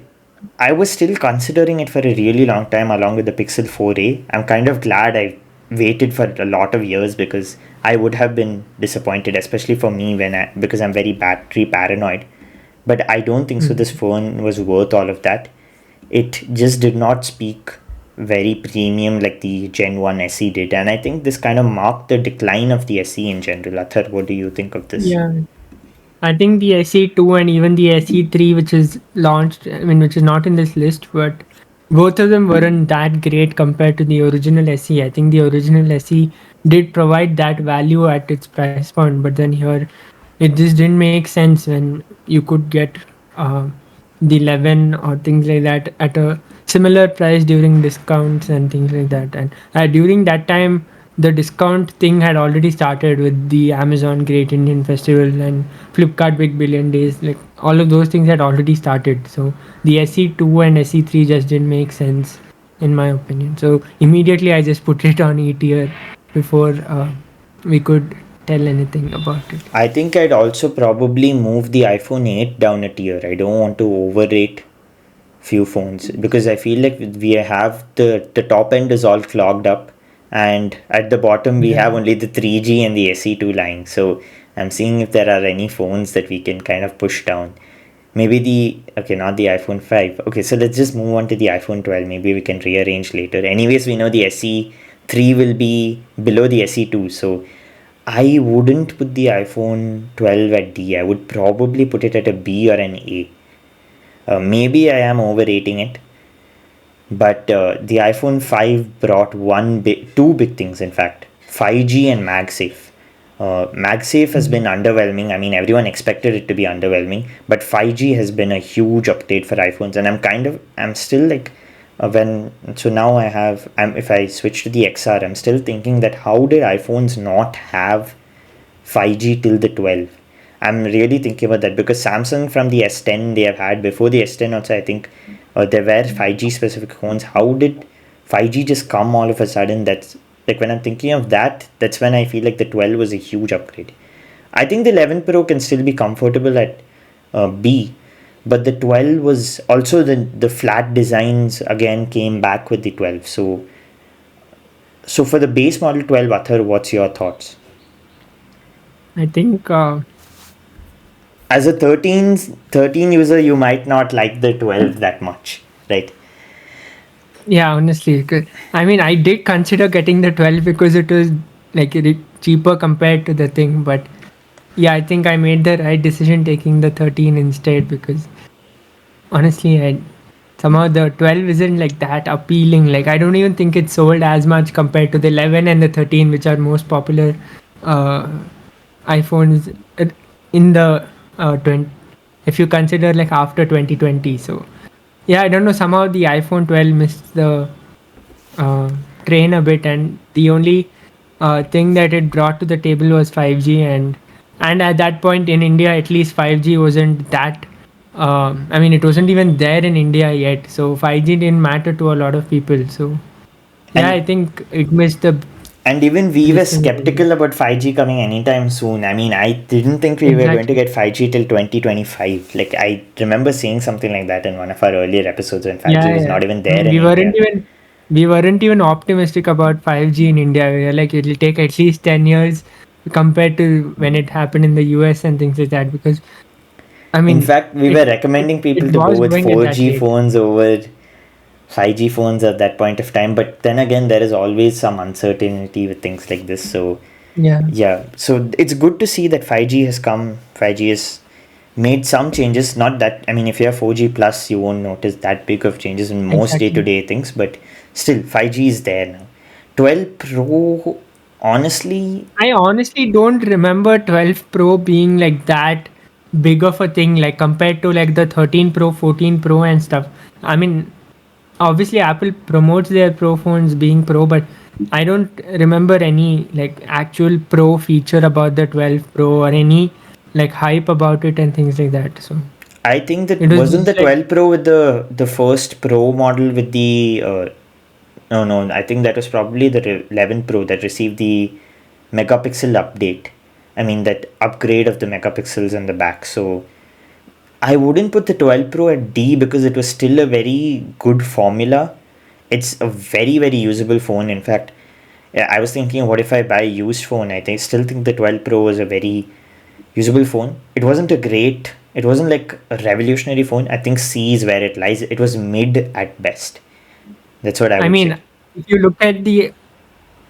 I was still considering it for a really long time along with the Pixel 4a. I'm kind of glad I waited for a lot of years because I would have been disappointed, especially for me because I'm very battery paranoid. But I don't think so. This Mm. phone was worth all of that. It just did not speak very premium like the Gen 1 SE did, and I think this kind of marked the decline of the SE in general. Athar, what do you think of this? Yeah, I think the SE2 and even the SE3, which is launched, I mean, which is not in this list, but both of them weren't that great compared to the original SE. I think the original SE did provide that value at its price point, but then here it just didn't make sense when you could get uh, the 11 or things like that at a similar price during discounts and things like that. And during that time, the discount thing had already started with the Amazon Great Indian Festival and Flipkart Big Billion Days. Like all of those things had already started. So the SE2 and SE3 just didn't make sense, in my opinion. So immediately I just put it on E tier before we could tell anything about it. I think I'd also probably move the iPhone 8 down a tier. I don't want to overrate few phones because I feel like we have the top end is all clogged up, and at the bottom we Yeah. have only the 3G and the SE2 line. So I'm seeing if there are any phones that we can kind of push down. Maybe not the iPhone 5. Okay, so let's just move on to the iPhone 12. Maybe we can rearrange later. Anyways, we know the SE3 will be below the SE2. So I wouldn't put the iPhone 12 at D. I would probably put it at a B or an A. Maybe I am overrating it, but the iPhone 5 brought two big things, in fact: 5G and MagSafe. MagSafe has been Mhm. underwhelming. I mean, everyone expected it to be underwhelming, but 5G has been a huge update for iPhones, and I'm still like, so now if I switch to the XR, I'm still thinking that how did iPhones not have 5G till the 12? I'm really thinking about that because Samsung from the S10 they have had before the S10 also, I think there were 5G specific phones. How did 5G just come all of a sudden? That's like when I'm thinking of that, that's when I feel like the 12 was a huge upgrade. I think the 11 Pro can still be comfortable at B, but the 12 was also the flat designs again came back with the 12. So for the base model 12, Athar, what's your thoughts? I think As a 13 user, you might not like the 12 that much, right? yeah, honestly, I mean, I did consider getting the 12 because it was like cheaper compared to the thing, but yeah, I think I made the right decision taking the 13 instead because honestly, somehow the 12 isn't like that appealing. Like, I don't even think it's sold as much compared to the 11 and the 13, which are most popular uh, iPhones in the 20, if you consider like after 2020. So yeah, I don't know, somehow the iPhone 12 missed the uh, train a bit, and the only thing that it brought to the table was 5G, and at that point in India, at least 5G wasn't that. I mean, it wasn't even there in India yet, so 5G didn't matter to a lot of people. So yeah, I And think it missed the and even we were this thing. skeptical about 5G coming anytime soon. I mean, I didn't think we were going to Exactly. get 5G till 2025. Like, I remember saying something like that in one of our earlier episodes when 5G Yeah, was yeah. not even I there mean, in India. we weren't even optimistic about 5G in India. We were like, it'll take at least 10 years compared to when it happened in the US and things like that. Because I In mean, fact, we were recommending it people to go was with going at that 4G rate. phones over 5G phones at that point of time. But then again, there is always some uncertainty with things like this. So Yeah, yeah, so it's good to see that 5G has come. 5G has made some changes. Not that, I mean, if you have 4G plus, you won't notice that big of changes in most day to exactly. day things, but still, 5G is there now. 12 Pro, honestly, I honestly don't remember 12 Pro being like that big of a thing, like compared to like the 13 Pro, 14 Pro, and stuff. I mean, obviously Apple promotes their Pro phones being Pro, but I don't remember any like actual Pro feature about the 12 Pro or any like hype about it and things like that. So I think that it was wasn't the just like 12 Pro with the first Pro model with the no, no, I think that was probably the 11 Pro that received the megapixel update. I mean, that upgrade of the megapixels in the back. So I wouldn't put the 12 Pro at D because it was still a very good formula. It's a very, very usable phone. In fact, yeah, I was thinking, what if I buy a used phone? Still think the 12 Pro was a very usable phone. It wasn't a great, it wasn't like a revolutionary phone. I think C is where it lies. It was mid at best. That's what I I would say. mean, if you look at the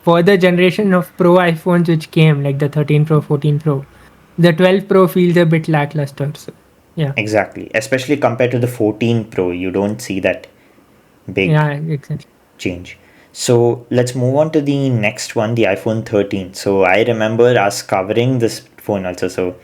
further generation of Pro iPhones which came, like the 13 Pro, 14 Pro, the 12 Pro feels a bit lackluster. So yeah, Exactly. Especially compared to the 14 Pro, you don't see that big yeah, exactly. change. So let's move on to the next one, the iPhone 13. So I remember us covering this phone also. So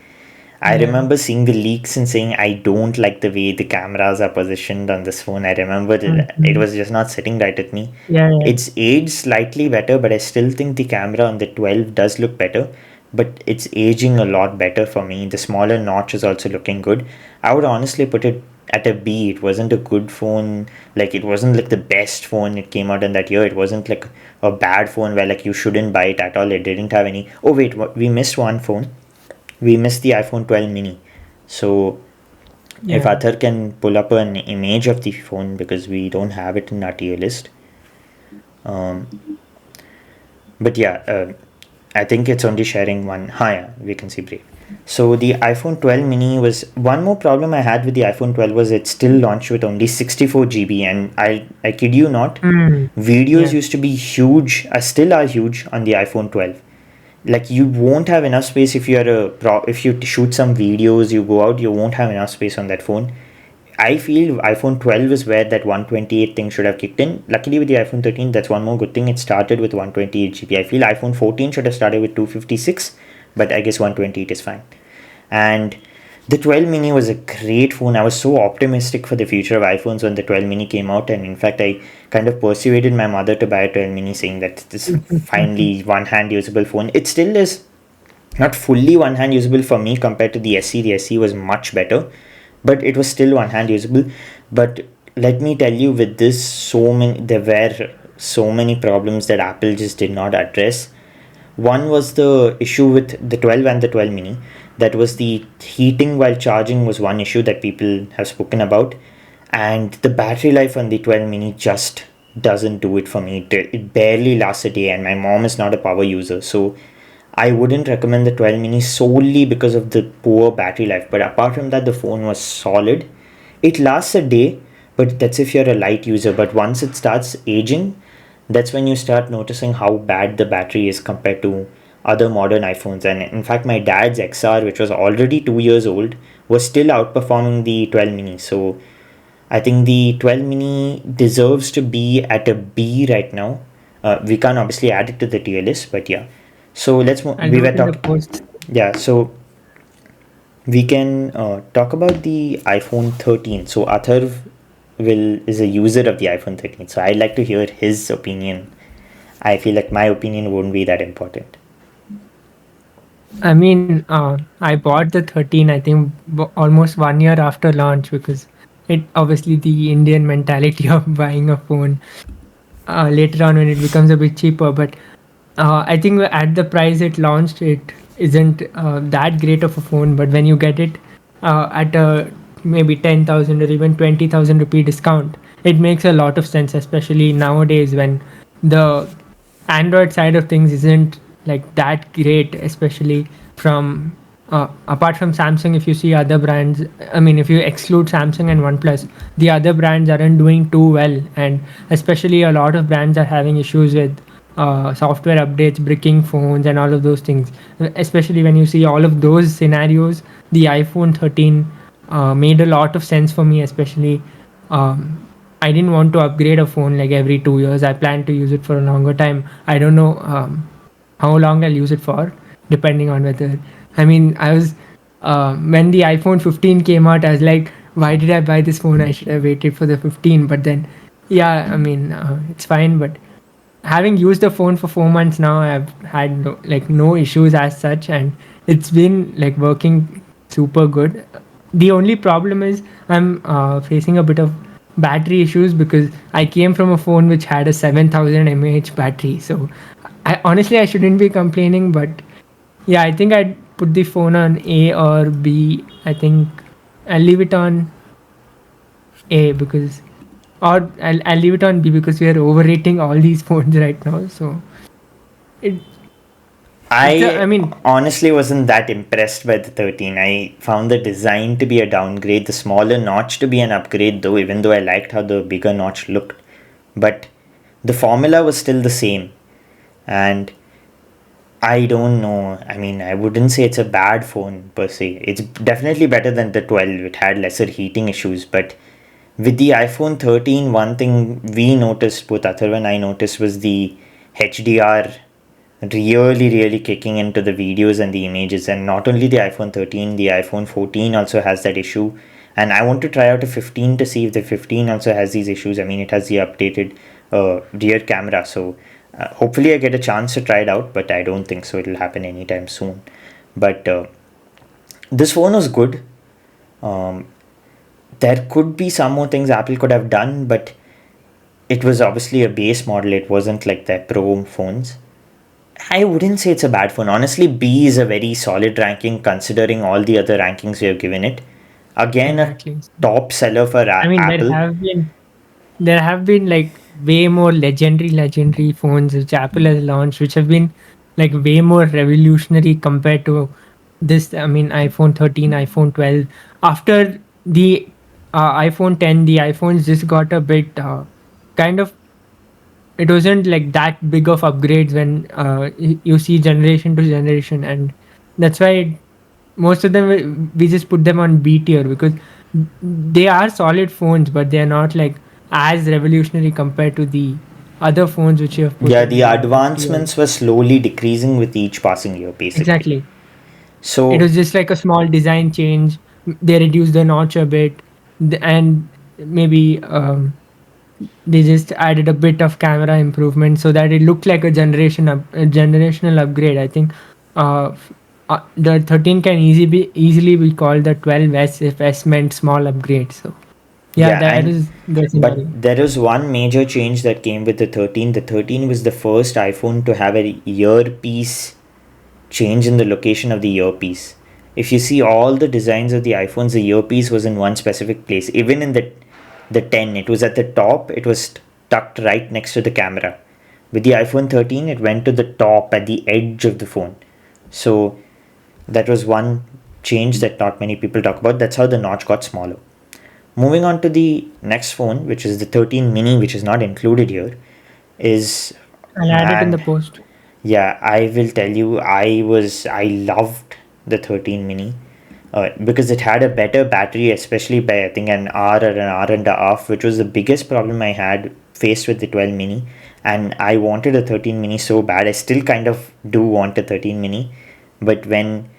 I Yeah. remember seeing the leaks and saying I don't like the way the cameras are positioned on this phone. I remember it Mhm. was just not sitting right at me. Yeah, yeah. It's aged slightly better, but I still think the camera on the 12 does look better. But it's aging a lot better for me. The smaller notch is also looking good. I would honestly put it at a B. It wasn't a good phone. Like, it wasn't like the best phone it came out in that year. It wasn't like a bad phone where like you shouldn't buy it at all. It didn't have any. Oh wait, we missed one phone. We missed the iPhone 12 mini. So if Yeah. Arthur can pull up an image of the phone because we don't have it in our tier list. Um, but yeah, I think it's only sharing one. Hi, yeah, we can see Brave. So the iPhone 12 mini was one more problem I had with the iPhone 12 was it still launched with only 64 GB, and I kid you not, Mm. videos Yeah. used to be huge, still are huge on the iPhone 12. Like, you won't have enough space if you're if you shoot some videos, you go out, you won't have enough space on that phone. I feel iPhone 12 is where that 128 thing should have kicked in. Luckily, with the iPhone 13, that's one more good thing. It started with 128 GB. I feel iPhone 14 should have started with 256, but I guess 128 is fine. And the 12 mini was a great phone. I was so optimistic for the future of iPhones when the 12 mini came out, and in fact, I kind of persuaded my mother to buy a 12 mini, saying that this finally one hand usable phone. It still is not fully one hand usable for me compared to the SE. The SE was much better, but it was still one hand usable. But let me tell you, with this, there were so many problems that Apple just did not address. One was the issue with the 12 and the 12 mini. That was the heating while charging was one issue that people have spoken about, and the battery life on the 12 mini just doesn't do it for me. It barely lasts a day, and my mom is not a power user, so I wouldn't recommend the 12 mini solely because of the poor battery life. But apart from that, the phone was solid. It lasts a day, but that's if you're a light user. But once it starts aging, that's when you start noticing how bad the battery is compared to other modern iPhones. And in fact, my dad's XR, which was already 2 years old, was still outperforming the 12 mini. So I think the 12 mini deserves to be at a B right now. We can't obviously add it to the tier list, but yeah. So I'll we do were it in the talking. post. Yeah, so we can talk about the iPhone 13. So Atharv will is a user of the iPhone 13. So I'd like to hear his opinion. I feel like my opinion won't be that important. I mean, I bought the 13, I think, almost 1 year after launch, because it obviously the Indian mentality of buying a phone later on when it becomes a bit cheaper. But I think at the price it launched, it isn't that great of a phone. But when you get it at a maybe 10,000 or even 20,000 rupee discount, it makes a lot of sense, especially nowadays when the Android side of things isn't like that great, especially from apart from Samsung. If you see other brands, I mean, if you exclude Samsung and OnePlus, the other brands aren't doing too well, and especially a lot of brands are having issues with software updates, bricking phones, and all of those things. Especially when you see all of those scenarios, the iPhone 13 made a lot of sense for me, especially. I didn't want to upgrade a phone like every 2 years. I plan to use it for a longer time. I don't know how long I'll use it for, depending on whether. I mean, I was when the iPhone 15 came out, I was like, why did I buy this phone? I should have waited for the 15. But then, yeah, I mean, it's fine. But having used the phone for 4 months now, I've had no issues as such, and it's been like working super good. The only problem is I'm facing a bit of battery issues because I came from a phone which had a 7,000 mAh battery. So honestly, I shouldn't be complaining, but yeah, I think I'd put the phone on A or B. I think I'll leave it on A because, or I'll leave it on B because we are overrating all these phones right now. So it I I mean, honestly wasn't that impressed by the 13. I found the design to be a downgrade, the smaller notch to be an upgrade, though, even though I liked how the bigger notch looked. But the formula was still the same. And I don't know. I mean, I wouldn't say it's a bad phone per se. It's definitely better than the 12. It had lesser heating issues. But with the iPhone 13, one thing we noticed, both Atharv and I noticed, was the HDR really kicking into the videos and the images. And not only the iPhone 13, the iPhone 14 also has that issue. And I want to try out a 15 to see if the 15 also has these issues. I mean, it has the updated rear camera, so hopefully I get a chance to try it out, but I don't think so it'll happen anytime soon. But this phone was good. um, there could be some more things Apple could have done, but it was obviously a base model. It wasn't like their pro phones. I wouldn't say it's a bad phone. Honestly, B is a very solid ranking considering all the other rankings we have given it. Again, a exactly. top seller for I mean, Apple. there have been like way more legendary phones which Apple has launched, which have been like way more revolutionary compared to this. I mean, iPhone 13, iPhone 12. After the iPhone 10, the iPhones just got a bit kind of. It wasn't like that big of upgrades when you see generation to generation, and that's why most of them we just put them on B tier because they are solid phones, but they are not like as revolutionary compared to the other phones which you have put Yeah, in the the tier. advancements were slowly decreasing with each passing year, basically. Exactly. It So was just like a small design change. They reduced the notch a bit, and maybe they just added a bit of camera improvement so that it looked like a generational upgrade. I think the 13 can easily be called the 12S if S meant small upgrade. So yeah, Yeah, that and is the but scenario. there is one major change that came with the 13. The 13 was the first iPhone to have a earpiece change in the location of the earpiece. If you see all the designs of the iPhones, the earpiece was in one specific place. Even in the 10, it was at the top. It was tucked right next to the camera. With the iPhone 13, it went to the top at the edge of the phone. So that was one change that not many people talk about. That's how the notch got smaller. Moving on to the next phone, which is the 13 mini, which is not included here, is, I'll add it in the man, post. yeah, I will tell you, I loved the 13 mini because it had a better battery, especially by I think an hour or an hour and a half, which was the biggest problem I had faced with the 12 mini. And I wanted a 13 mini so bad. I still kind of do want a 13 mini, but when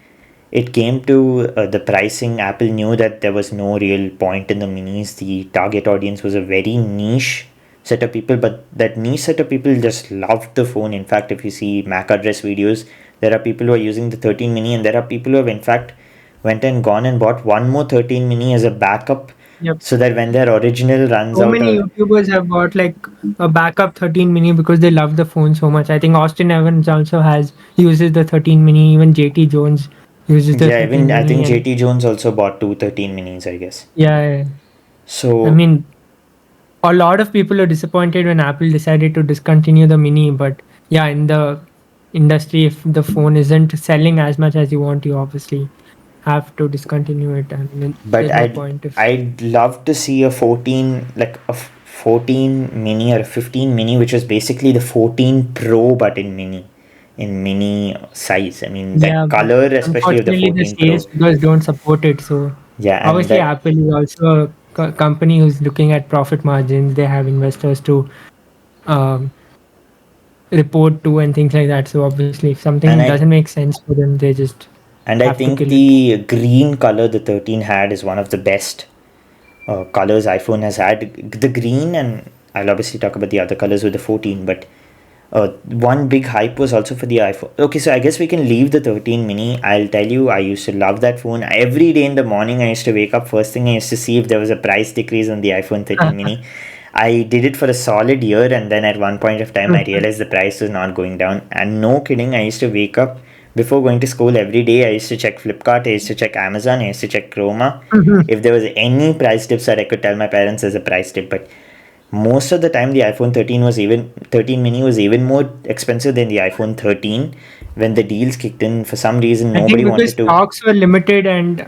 it came to the pricing, Apple knew that there was no real point in the minis. The target audience was a very niche set of people, but that niche set of people just loved the phone. In fact, if you see MAC address videos, there are people who are using the 13 mini, and there are people who have in fact went and gone and bought one more 13 mini as a backup, Yep. so that when their original runs So out, many or YouTubers have bought like a backup 13 mini because they love the phone so much. I think Austin Evans also has uses the 13 mini. Even JT Jones uses the yeah, even 13 I mini, think and JT Jones also bought two 13 minis, I guess. yeah, I So mean, a lot of people are disappointed when Apple decided to discontinue the mini. But yeah, in the industry, if the phone isn't selling as much as you want, you obviously have to discontinue it. I mean, but there's no point if. I'd love to see a 14, like a 14 mini or a 15 mini, which was basically the 14 Pro but in mini size. I mean, Yeah, that but color, especially of the unfortunately, the 14 Pro. sales figures don't support it. So Yeah, and obviously, that Apple is also a company who's looking at profit margins. They have investors to um, report to and things like that. So obviously, if something and doesn't I make sense for them, they just and I have to think kill it. the green color the 13 had is one of the best colors iPhone has had. The green, and I'll obviously talk about the other colors with the 14, but one big hype was also for the iPhone. Okay, so I guess we can leave the 13 mini. I'll tell you, I used to love that phone. Every day in the morning, I used to wake up. First thing I used to see if there was a price decrease on the iPhone 13 mini. I did it for a solid year, and then at one point of time, I realized the price was not going down. And no kidding, I used to wake up before going to school every day. I used to check Flipkart, I used to check Amazon, I used to check Chroma. If there was any price tips that I could tell my parents as a price tip, but most of the time the iPhone 13 mini was even more expensive than the iPhone 13. When the deals kicked in, for some reason I think nobody because wanted to. stocks were limited and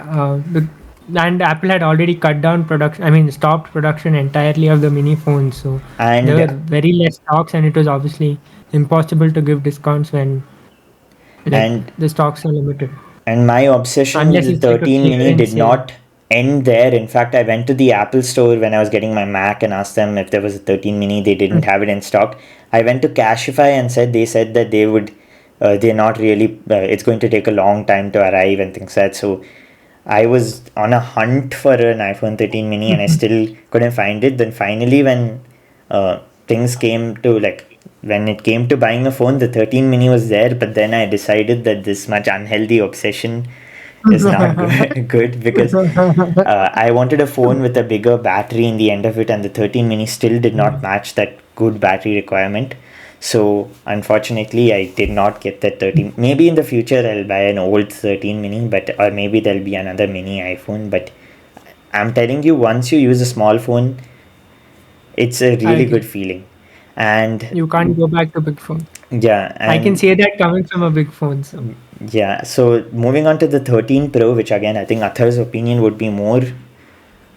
Apple had already cut down production. I mean, stopped production entirely of the mini phones. So there were and very less stocks, and it was obviously impossible to give discounts when like and the stocks are limited. and my obsession with Unless the it's like a 13 mini clearance did sale. not end there. In fact, I went to the Apple store when I was getting my Mac and asked them if there was a 13 mini. They didn't Mm. have it in stock. I went to Cashify and said that they would, they're not really, it's going to take a long time to arrive and things like that. So I was on a hunt for an iPhone 13 mini and I still couldn't find it. Then finally, when things came to like, when it came to buying a phone, the 13 mini was there. But then I decided that this much unhealthy obsession is not good because I wanted a phone with a bigger battery in the end of it, and the 13 mini still did not Yeah. match that good battery requirement. So unfortunately, I did not get that 13. Maybe in the future I'll buy an old 13 mini, but or maybe there'll be another mini iPhone. But I'm telling you, once you use a small phone, it's a I really good agree. feeling. And You can't go back to big phone. yeah, I can and say that coming from a big phone. So yeah. So moving on to the 13 Pro, which again I think Athar's opinion would be more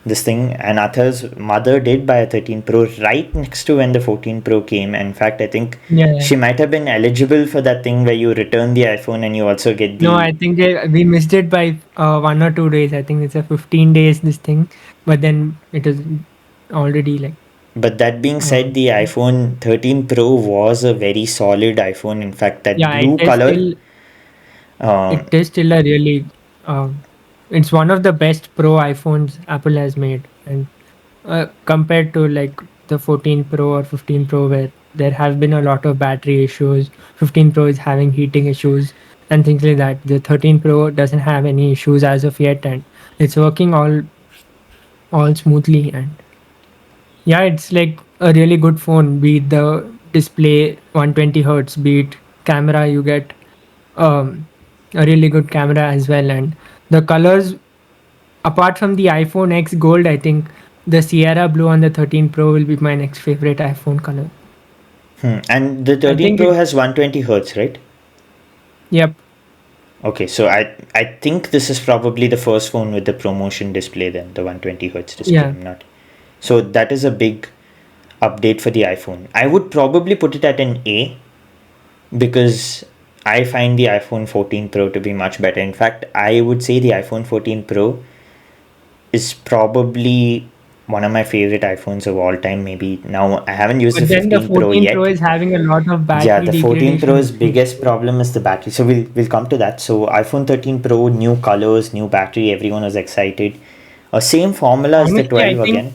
this thing, and Athar's mother did buy a 13 Pro right next to when the 14 Pro came. In fact, I think yeah, yeah. she might have been eligible for that thing where you return the iPhone and you also get No, the. I think we missed it by 1 or 2 days. I think it's a 15 days this thing, but then it is already like But that being said, um, the iPhone 13 Pro was a very solid iPhone. In fact, that yeah, blue color, um, it is still a really it's one of the best pro iPhones Apple has made, and compared to like the 14 Pro or 15 Pro, where there have been a lot of battery issues. 15 Pro is having heating issues. and things like that. The 13 Pro doesn't have any issues as of yet, and it's working all smoothly. And yeah, it's like a really good phone. Be it the display 120 hertz, be it camera, you get um, a really good camera as well. And the colors, apart from the iPhone X Gold, I think the Sierra Blue on the 13 Pro will be my next favorite iPhone color. And the I 13 think Pro it, has 120 hertz, right? yep, Okay, so I think this is probably the first phone with the ProMotion display then, the 120 hertz display. yeah. I'm not. So that is a big update for the iPhone. I would probably put it at an A because I find the iPhone 14 Pro to be much better. In fact, I would say the iPhone 14 Pro is probably one of my favorite iPhones of all time. Maybe now I haven't used the But then the 15 Pro 14 Pro yet. is having a lot of Yeah, battery the 14 degradation Pro's issues. biggest problem is the battery. So we'll come to that. So iPhone 13 Pro, new colors, new battery. Everyone was excited. Same formula as the Honestly, 12 again,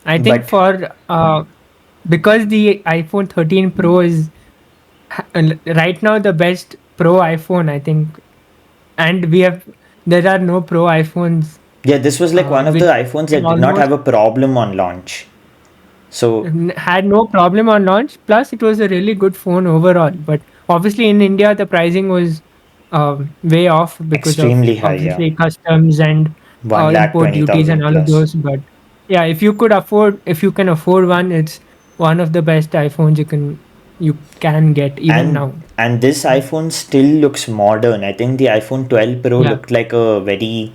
I think but for because the iPhone 13 Pro is right now the best Pro iPhone, I think, and there are no Pro iPhones yeah, this was like one of the which iPhones can that did not almost have a problem on launch. So had no problem on launch. Plus, it was a really good phone overall. But obviously, in India, the pricing was way off because of extremely high, yeah. obviously customs and One lakh import twenty duties and thousand all of plus. those. But yeah, if you can afford one, it's one of the best iPhones you can get even and now. and this iPhone still looks modern. I think the iPhone 12 Pro Yeah, looked like a very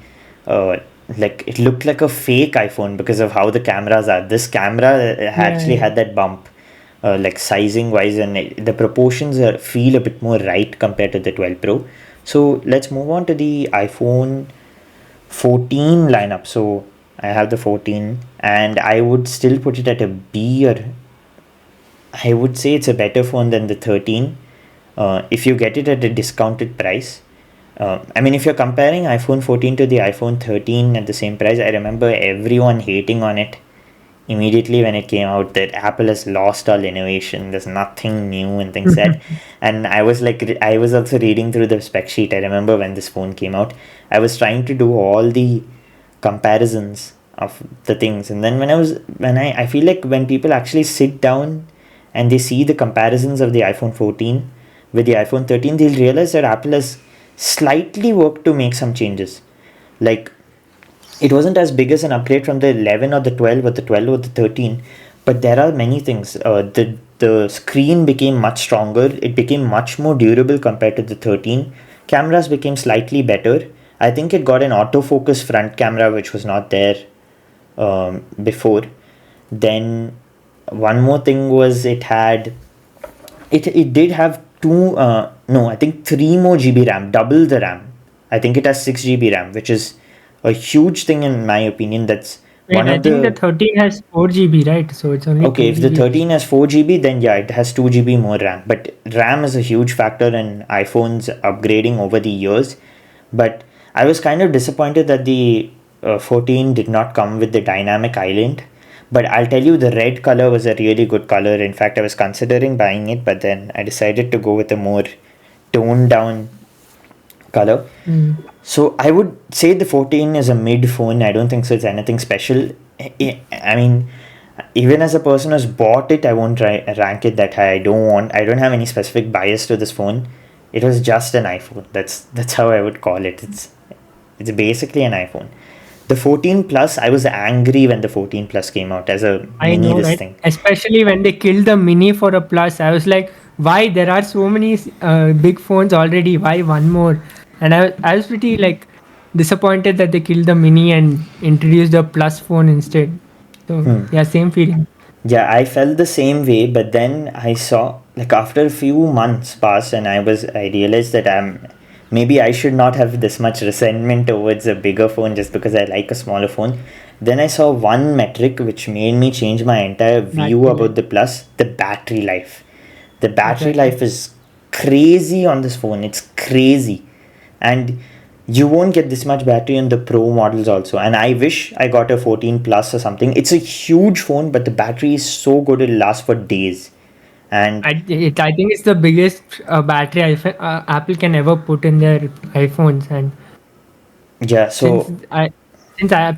uh, like it looked like a fake iPhone because of how the cameras are. This camera yeah, actually yeah. had that bump, like sizing wise, and the proportions feel a bit more right compared to the 12 Pro. So let's move on to the iPhone 14 lineup. So I have the 14, and I would still put it at a B, or I would say it's a better phone than the 13 if you get it at a discounted price. I mean, if you're comparing iPhone 14 to the iPhone 13 at the same price, I remember everyone hating on it immediately when it came out that Apple has lost all innovation. There's nothing new and things that. And I was like, I was also reading through the spec sheet. I remember when this phone came out, I was trying to do all the comparisons of the things. And then I feel like when people actually sit down and they see the comparisons of the iPhone 14 with the iPhone 13, they'll realize that Apple has slightly worked to make some changes. Like it wasn't as big as an upgrade from the 11 or the 12 or the 12 or the 13, but there are many things. The screen became much stronger. It became much more durable compared to the 13. Cameras became slightly better. I think it got an autofocus front camera, which was not there before. Then one more thing was it did have two no, I think 3 more GB RAM, double the RAM. I think it has 6 GB RAM, which is a huge thing in my opinion. That's Wait, one I of think the the 13 has 4 GB, right? So it's only okay. 2 If the GB less. 13 has 4 GB, then yeah, it has 2 GB more RAM. But RAM is a huge factor in iPhones upgrading over the years. But I was kind of disappointed that the 14 did not come with the dynamic island. But I'll tell you, the red color was a really good color. In fact, I was considering buying it, but then I decided to go with a more toned down color. Mm. So I would say the 14 is a mid phone. I don't think so it's anything special. I mean, even as a person who's bought it, I won't rank it that high. I don't have any specific bias to this phone. It was just an iPhone. That's how I would call it. It's basically an iPhone. The 14 Plus, I was angry when the 14 Plus came out as a I mini know, this right? thing. Especially when they killed the Mini for a Plus. I was like, why? There are so many big phones already. Why one more? And I was pretty like disappointed that they killed the Mini and introduced a Plus phone instead. So yeah, same feeling. Yeah, I felt the same way, but then I saw like after a few months passed and I realized that maybe I should not have this much resentment towards a bigger phone just because I like a smaller phone. Then I saw one metric which made me change my entire view Battery life. about the Plus, the battery life. The battery Exactly. life is crazy on this phone. It's crazy. And you won't get this much battery in the pro models also, and I wish I got a 14 plus or something. It's a huge phone, but the battery is so good it'll last for days. And I think it's the biggest battery Apple can ever put in their iPhones, and yeah, since so I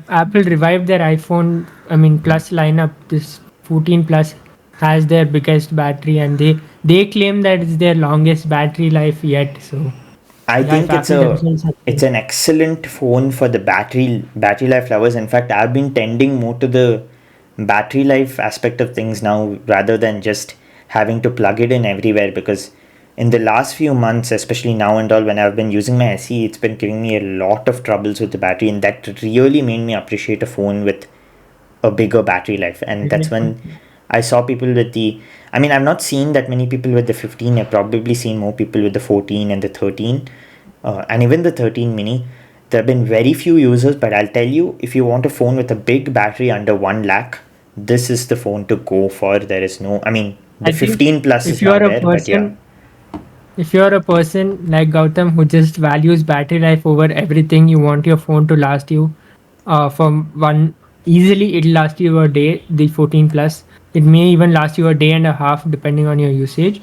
Apple revived their iPhone, I mean Plus lineup, this 14 Plus has their biggest battery, and they claim that it's their longest battery life yet. So I yeah, if think Apple themselves have it's said, an excellent phone for the battery life lovers. In fact, I've been tending more to the battery life aspect of things now rather than just having to plug it in everywhere, because in the last few months, especially now and all, when I've been using my SE, it's been giving me a lot of troubles with the battery, and that really made me appreciate a phone with a bigger battery life. And that's when I saw people with the, I mean, I've not seen that many people with the 15. I've probably seen more people with the 14 and the 13, and even the 13 mini. There have been very few users, but I'll tell you, if you want a phone with a big battery under 1 lakh, this is the phone to go for. There is no, I mean, the I think 15 plus if is you not are a there, but yeah. person if you're a person like Gautam who just values battery life over everything, you want your phone to last you from one easily it'll last you a day, the 14 plus. It may even last you a day and a half depending on your usage.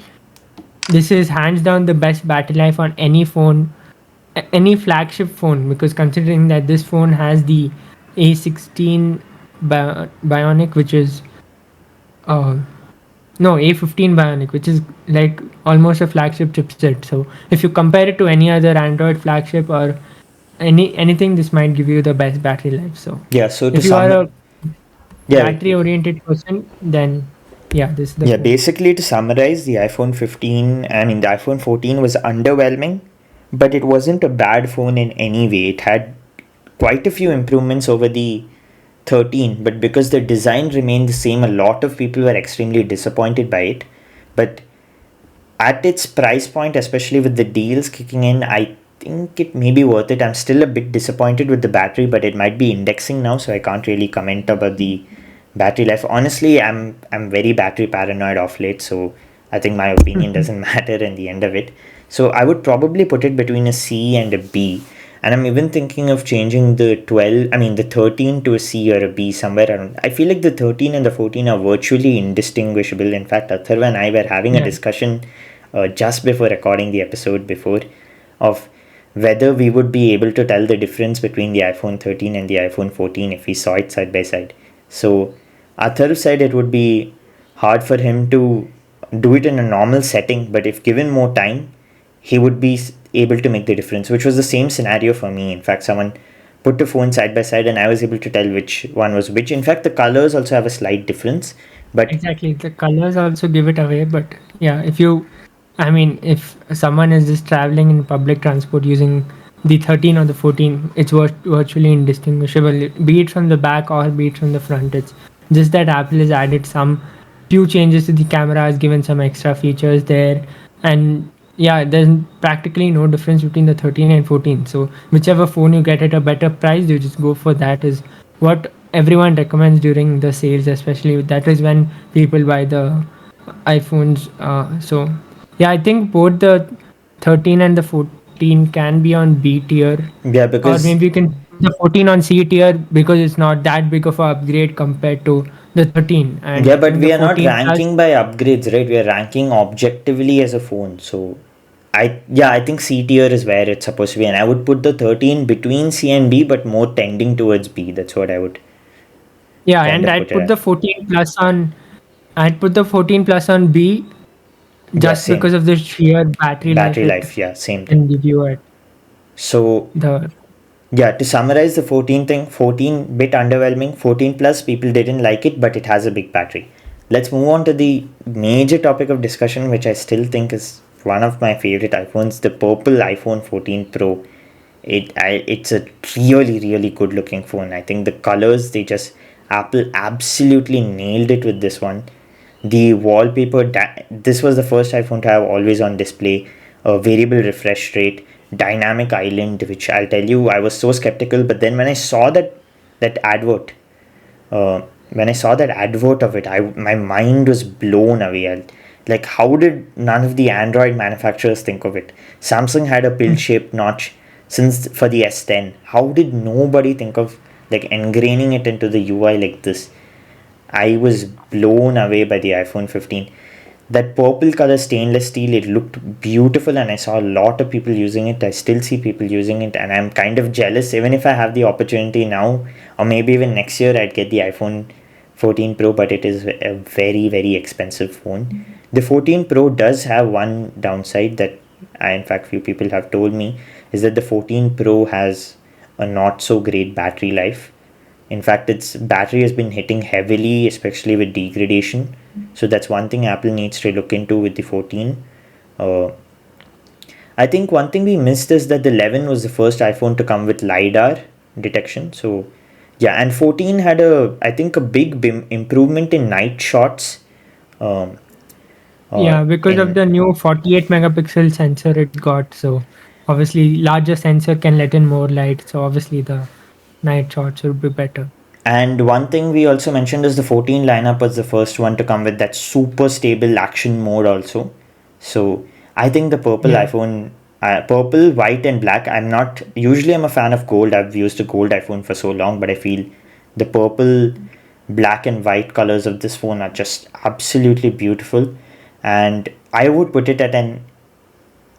This is hands down the best battery life on any phone, any flagship phone, because considering that this phone has the A16 Bionic, which is uh, no, A15 Bionic, which is like almost a flagship chipset. So if you compare it to any other Android flagship or anything, this might give you the best battery life. So Yeah, so to if you are sum, a yeah, battery oriented person, then yeah, this is the yeah, phone. basically to summarize, the iPhone 15, I mean, the iPhone 14 was underwhelming, but it wasn't a bad phone in any way. It had quite a few improvements over the 13, but because the design remained the same, a lot of people were extremely disappointed by it. But at its price point, especially with the deals kicking in, I think it may be worth it. I'm still a bit disappointed with the battery, but it might be indexing now, so I can't really comment about the battery life. Honestly, I'm very battery paranoid off late, so I think my opinion doesn't matter in the end of it. So I would probably put it between a C and a B. And I'm even thinking of changing the 12, I mean the 13 to a C or a B somewhere around. I feel like the 13 and the 14 are virtually indistinguishable. In fact, Atharv and I were having a Yeah, discussion just before recording the episode before of whether we would be able to tell the difference between the iPhone 13 and the iPhone 14 if we saw it side by side. So Atharv said it would be hard for him to do it in a normal setting, but if given more time, he would be able to make the difference, which was the same scenario for me. In fact, someone put the phone side by side and I was able to tell which one was which. In fact, the colors also have a slight difference, but exactly. The colors also give it away, but yeah, I mean, if someone is just traveling in public transport using the 13 or the 14, it's virtually indistinguishable, be it from the back or be it from the front. It's just that Apple has added some few changes to the camera, has given some extra features there, and yeah, there's practically no difference between the 13 and 14. So whichever phone you get at a better price, you just go for that. Is what everyone recommends during the sales, especially that is when people buy the iPhones. So yeah, I think both the 13 and the 14 can be on B tier, yeah, or because maybe you can put the 14 on C tier because it's not that big of a upgrade compared to the 13. yeah, And but in the we are not 14 plus, ranking by upgrades, right? We are ranking objectively as a phone. So I think C tier is where it's supposed to be, and I would put the 13 between C and B, but more tending towards B. That's what I would yeah, kind and of put I'd it put at. the 14 plus on. I'd put the 14 plus on B Yeah, just same. because of the sheer battery life Battery it life, yeah, same thing. can give you at So the yeah, to summarize the 14 thing, 14 bit underwhelming, 14 plus people didn't like it, but it has a big battery. Let's move on to the major topic of discussion, which I still think is one of my favorite iPhones, the purple iPhone 14 Pro. It's a really good looking phone. I think the colors, they just, Apple absolutely nailed it with this one. The wallpaper, this was the first iPhone to have always on display, a variable refresh rate, dynamic island, which I'll tell you, I was so skeptical. But then when I saw that advert, uh, of it, my mind was blown away. Like, how did none of the Android manufacturers think of it? Samsung had a pill-shaped notch since for the S10. How did nobody think of like ingraining it into the UI like this? I was blown away by the iPhone 15. That purple color stainless steel, it looked beautiful, and I saw a lot of people using it. I still see people using it, and I'm kind of jealous. Even if I have the opportunity now, or maybe even next year, I'd get the iPhone 14 Pro, but it is a very, very expensive phone. The 14 Pro does have one downside that in fact few people have told me, is that the 14 Pro has a not so great battery life. In fact, its battery has been hitting heavily, especially with degradation. So that's one thing Apple needs to look into with the 14. Uh, I think one thing we missed is that the 11 was the first iPhone to come with LiDAR detection. So yeah, and 14 had I think a big improvement in night shots. Um, Yeah, because of in the new 48 megapixel sensor it got, so obviously larger sensor can let in more light, so obviously the night shots would be better. And one thing we also mentioned is the 14 lineup was the first one to come with that super stable action mode also. So I think the purple Yeah. iPhone, purple, white, and black. I'm a fan of gold. I've used a gold iPhone for so long, but I feel the purple, black, and white colors of this phone are just absolutely beautiful. And I would put it at an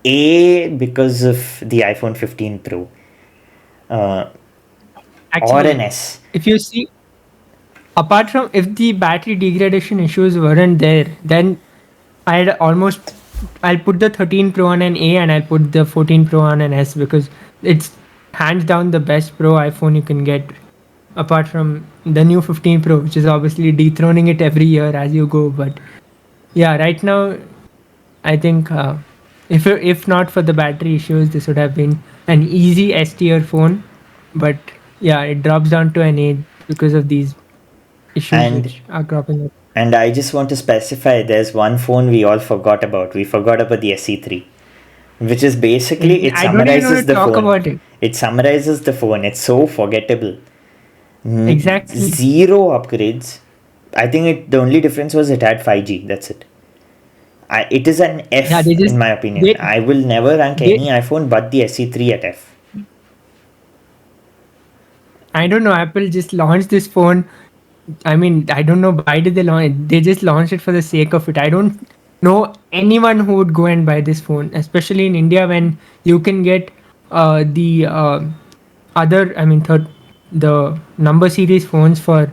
A because of the iPhone 15 Pro, uh, or an Actually, S. if you see, apart from if the battery degradation issues weren't there, then I'd almost I'll put the 13 Pro on an A and I'll put the 14 Pro on an S because it's hands down the best Pro iPhone you can get. Apart from the new 15 Pro, which is obviously dethroning it every year as you go. But yeah, right now I think if not for the battery issues, this would have been an easy S tier phone. But yeah, it drops down to an A because of these issues And which are cropping up. And I just want to specify there's one phone we all forgot about. We forgot about the SE3, which is basically it I don't even want summarizes to the talk phone. about it. It summarizes the phone. It's so forgettable. Exactly. Zero upgrades. I think the only difference was it had 5G. That's it. It is an Yeah, F in my opinion. they I will never rank they any iPhone but the SE3 at F. I don't know. Apple just launched this phone. I mean, I don't know why did they launch it. They just launched it for the sake of it. I don't know anyone who would go and buy this phone, especially in India when you can get the other, I mean, the number series phones for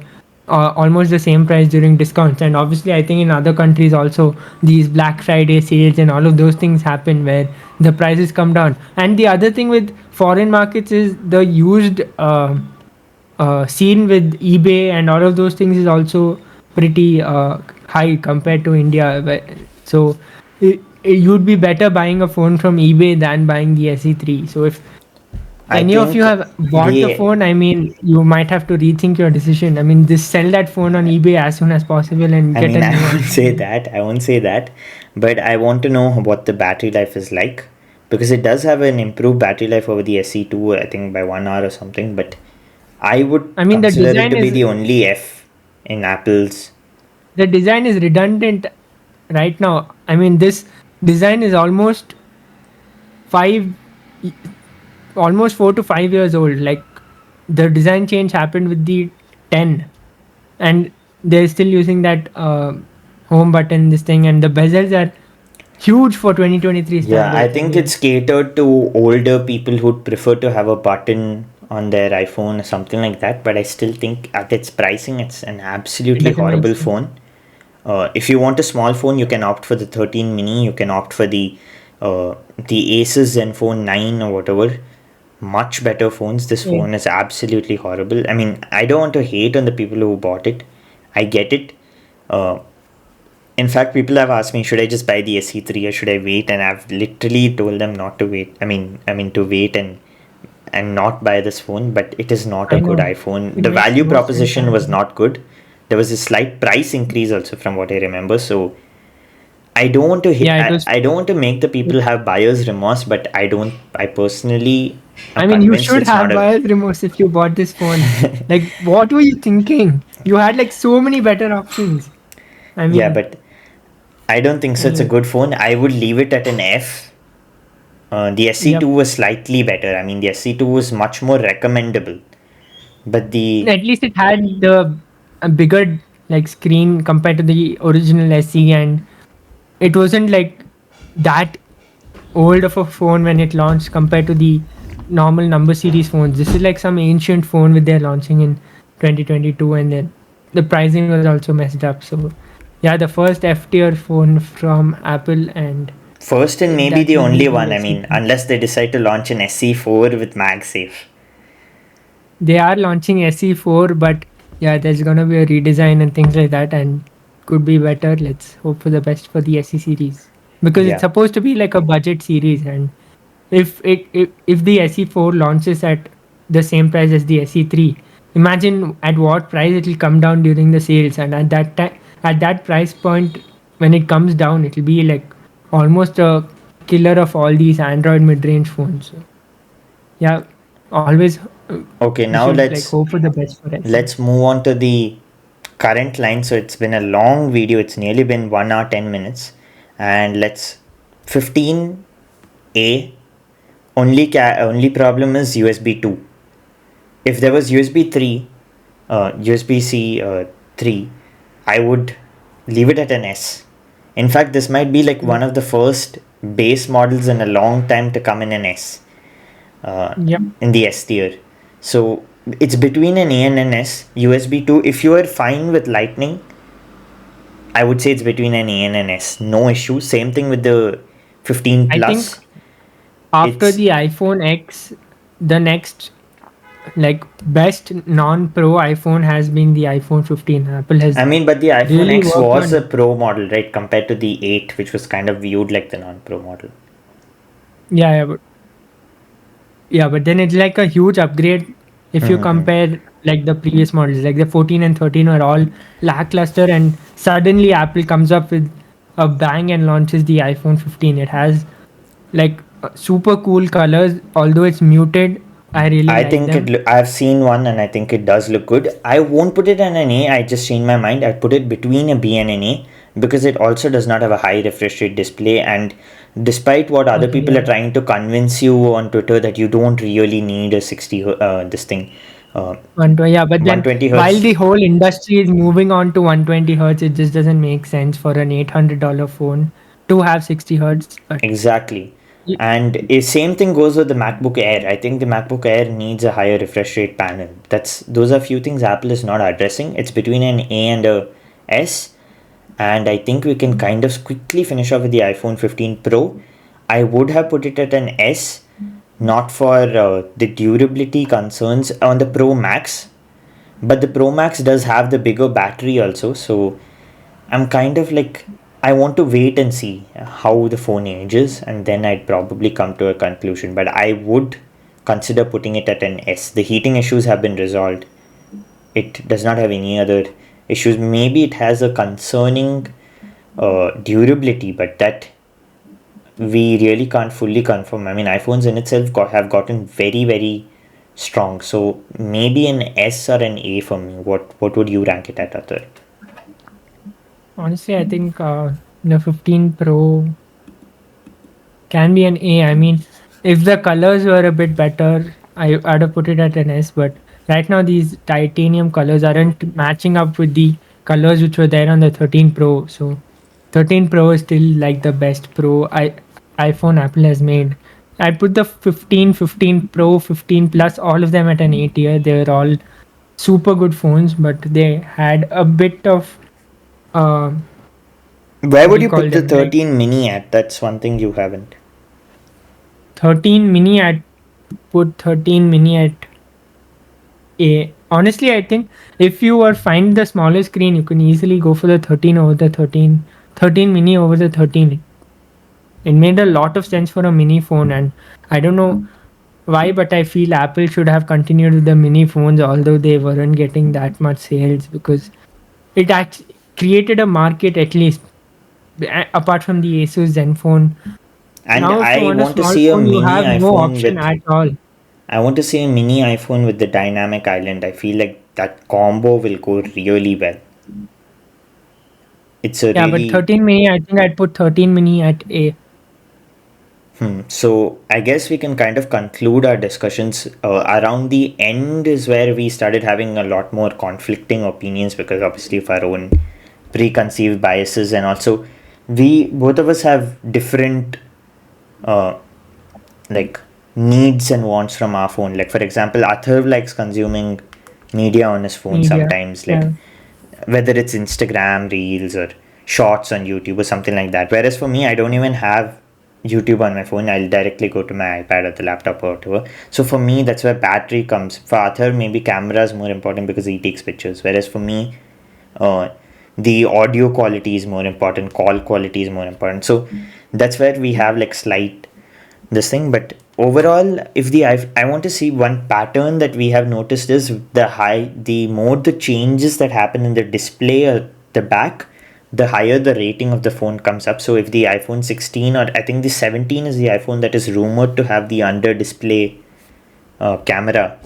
almost the same price during discounts. And obviously, I think in other countries also these Black Friday sales and all of those things happen where the prices come down. And the other thing with foreign markets is the used. Scene with eBay and all of those things is also pretty high compared to India. So you'd be better buying a phone from eBay than buying the SE3. So if I any of you think have bought the the phone, I mean, you might have to rethink your decision. I mean, just sell that phone on eBay as soon as possible and I get mean, a I new won't one. say that. I won't say that. But I want to know what the battery life is like. Because it does have an improved battery life over the SE2, I think by 1 hour or something. But I would I mean, consider it to be the only F in Apple's. the design is redundant right now. I mean, this design is five almost 4 to 5 years old. Like the design change happened with the 10, and they're still using that home button, this thing, and the bezels are huge for 2023 Yeah, I standards. I think mean, it's catered to older people who'd prefer to have a button on their iPhone or something like that. But I still think at its pricing, it's an it absolutely doesn't make horrible sense. phone. If you want a small phone, you can opt for the 13 mini. You can opt for the Asus Zenfone 9 or whatever. Much better phones. This Yeah. phone is absolutely horrible. I mean, I don't want to hate on the people who bought it. I get it. Uh, in fact, people have asked me, should I just buy the SE3 or should I wait? And I've literally told them not to wait. I mean to wait and not buy this phone. But it is not a I good know iPhone. it The makes value no sense proposition as was well. not good. There was a slight price increase also from what I remember. So I don't want to Yeah, it was. I don't want to make the people have buyer's remorse, but I personally am I mean, you convinced should it's not have a. buyer's remorse if you bought this phone. Like, what were you thinking? You had like so many better options. I Yeah, mean, but I don't think so. It's a anyway, good phone. I would leave it at an F. The SC2 yep. was slightly better. I mean, the SC2 was much more recommendable. But the At least it had the a bigger like screen compared to the original SE, and it wasn't like that old of a phone when it launched compared to the normal number series phones. This is like some ancient phone with they're launching in 2022, and then the pricing was also messed up. So yeah, the first F tier phone from Apple, and First and maybe that the will be only the one. I mean, SE3. unless they decide to launch an SE4 with MagSafe. They are launching SE4, but yeah, there's gonna be a redesign and things like that, and could be better. Let's hope for the best for the SE series, because it's Yeah. supposed to be like a budget series. And if the SE4 launches at the same price as the SE3, imagine at what price it will come down during the sales. And at that time, at that price point, when it comes down, it will be like almost a killer of all these Android mid-range phones. So yeah, always Okay, we now should like hope for the best for SE. let's move on to the current line. So it's been a long video. It's nearly been 1 hour 10 minutes, and let's 15A. Only problem is USB 2. If there was USB 3, USB C 3, I would leave it at an S. In fact, this might be like Yeah. one of the first base models in a long time to come in an S, uh, Yeah. in the S tier. So it's between an A and an S. USB 2, if you are fine with Lightning, I would say it's between an A and an S. No issue. Same thing with the 15 I think Plus. after It's the iPhone X, the next like best non-pro iPhone has been the iPhone 15. Apple has I mean, but the iPhone really X worked was a on. pro model, right? Compared to the 8, which was kind of viewed like the non pro model. Yeah, yeah, but then it's like a huge upgrade if you Mm-hmm. compare like the previous models. Like the 14 and 13 were all lackluster, and suddenly Apple comes up with a bang and launches the iPhone 15. It has like super cool colors, although it's muted. I really I like think them. I've seen one and I think it does look good. I won't put it in an A. I just changed my mind. I'd put it between a B and an A because it also does not have a high refresh rate display. And despite what other Okay, people yeah. are trying to convince you on Twitter that you don't really need a 60 this thing, uh, 120, yeah, but then 120 while hertz. the whole industry is moving on to 120 hertz, it just doesn't make sense for an $800 phone to have 60 hertz. But Exactly. y- And same thing goes with the MacBook Air. I think the MacBook Air needs a higher refresh rate panel. Those are few things Apple is not addressing. It's between an A and a S. And I think we can kind of quickly finish off with the iPhone 15 Pro. I would have put it at an S, not for the durability concerns on the Pro Max, but the Pro Max does have the bigger battery also. So I'm kind of like, I want to wait and see how the phone ages, and then I'd probably come to a conclusion. But I would consider putting it at an S. The heating issues have been resolved. It does not have any other issues. Maybe it has a concerning durability, but that we really can't fully confirm. I mean, iPhones in itself have gotten very, very strong. So maybe an S or an A for me. What would you rank it at, Athar? honestly, I think the 15 Pro can be an A. I mean, if the colors were a bit better, I'd have put it at an S. But right now, these titanium colors aren't matching up with the colors which were there on the 13 Pro. So 13 Pro is still like the best iPhone Apple has made. I'd put the 15, 15 Pro, 15 Plus, all of them at an A tier. They're all super good phones, but they had a bit of uh, Where what would do you you call put the them? Like 13 mini at? That's one thing you haven't. 13 mini. I'd put 13 mini at A. Honestly, I think if you were find the smaller screen, you can easily go for the 13 over the 13, 13 mini over the 13. It made a lot of sense for a mini phone, and I don't know why, but I feel Apple should have continued with the mini phones, although they weren't getting that much sales, because it actually created a market at least apart from the Asus Zenfone. And Now, if you I want a want to small see a phone, you mini have no iPhone option with. at all. I want to see a mini iPhone with the dynamic island. I feel like that combo will go really well. It's a Yeah, but really 13 mini, I think I'd put 13 mini at A. So I guess we can kind of conclude our discussions. Around the end is where we started having a lot more conflicting opinions because obviously of our own preconceived biases, and also we both of us have different uh, like needs and wants from our phone. Like for example, Atharv likes consuming media on his phone Media. sometimes, like Yeah. whether it's Instagram reels or shorts on YouTube or something like that. Whereas for me, I don't even have YouTube on my phone. I'll directly go to my iPad or the laptop or whatever. So for me, that's where battery comes. For Arthur, maybe camera is more important because he takes pictures. Whereas for me, uh, the audio quality is more important, call quality is more important. So that's where we have like slight this thing. But overall, if I want to see one pattern that we have noticed is the more the changes that happen in the display or the back, the higher the rating of the phone comes up. So if the iPhone 16, or I think the 17 is the iPhone that is rumored to have the under display camera.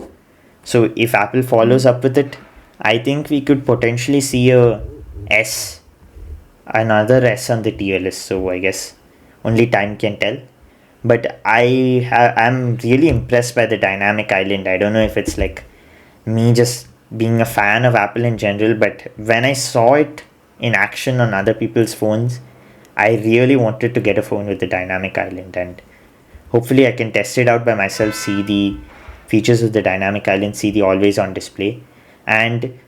So if Apple follows up with it, I think we could potentially see S another S on the tier list. So I guess only time can tell. But I'm really impressed by the dynamic island. I don't know if it's like me just being a fan of Apple in general, but when I saw it in action on other people's phones, I really wanted to get a phone with the dynamic island, and hopefully I can test it out by myself, see the features of the dynamic island, see the always on display, and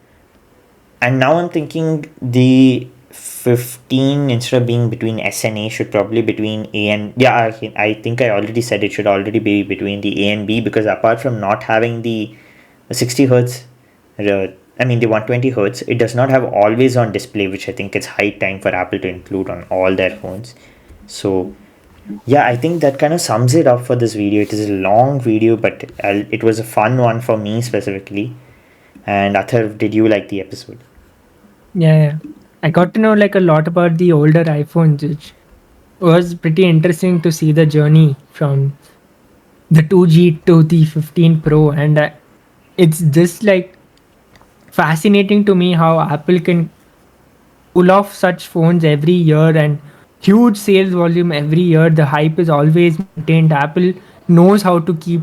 now I'm thinking the 15, instead of being between S and A, should probably between A and, yeah, I think I already said it should already be between the A and B, because apart from not having the 60 hertz, I mean the 120 hertz, it does not have always on display, which I think it's high time for Apple to include on all their phones. So yeah, I think that kind of sums it up for this video. It is a long video, but it was a fun one for me specifically. And Athar, did you like the episode? Yeah, yeah. I got to know like a lot about the older iPhones, which was pretty interesting to see the journey from the 2G to the 15 Pro, and it's just like fascinating to me how Apple can pull off such phones every year and huge sales volume every year. The hype is always maintained. Apple knows how to keep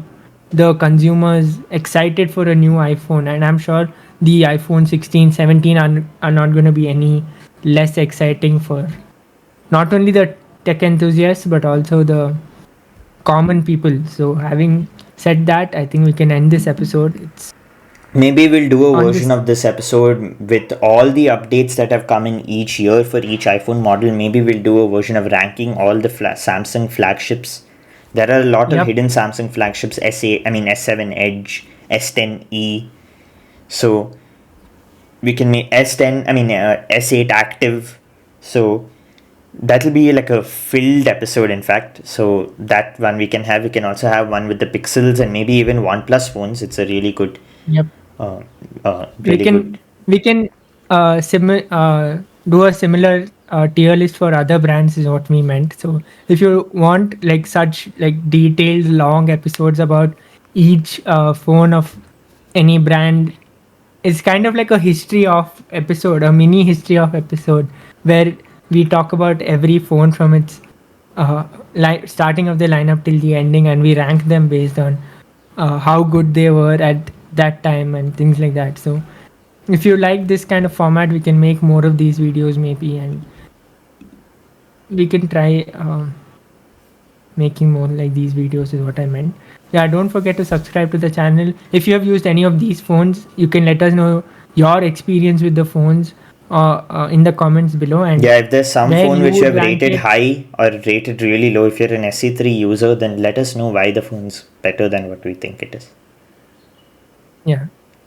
the consumers excited for a new iPhone, and I'm sure the iPhone 16, 17 are not going to be any less exciting for not only the tech enthusiasts but also the common people. So, having said that, I think we can end this episode. It's Maybe we'll do a on version this. of this episode with all the updates that have come in each year for each iPhone model. Maybe we'll do a version of ranking all the Samsung flagships. There are a lot of Yep. hidden Samsung flagships, S8, I mean S7 Edge, S10e. So we can make S10, I mean S8 active. So that'll be like a filled episode, in fact. So that one we can have. We can also have one with the Pixels and maybe even OnePlus phones. It's a really good Yep. uh, we really can good. we can do a similar tier list for other brands is what we meant. So if you want like such like detailed long episodes about each phone of any brand, it's kind of like a history of episode, a mini history of episode, where we talk about every phone from its starting of the lineup till the ending, and we rank them based on how good they were at that time and things like that. So if you like this kind of format, we can make more of these videos maybe, and we can try making more like these videos is what I meant. Yeah, don't forget to subscribe to the channel. If you have used any of these phones, you can let us know your experience with the phones in the comments below, and Yeah, if there's some where phone you which you would have rank rated it. high or rated really low, if you're an SE3 user, then let us know why the phone's better than what we think it is. Yeah.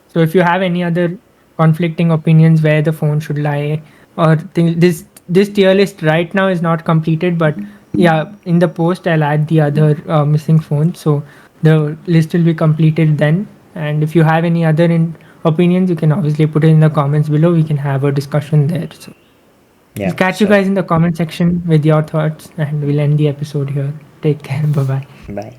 So if you have any other conflicting opinions where the phone should lie, or this tier list right now is not completed, but yeah, in the post I'll add the other missing phones, so the list will be completed then. And if you have any other opinions, you can obviously put it in the comments below. We can have a discussion there. So we'll Yeah, catch you so guys in the comment section with your thoughts, and we'll end the episode here. Take care. Bye bye. bye.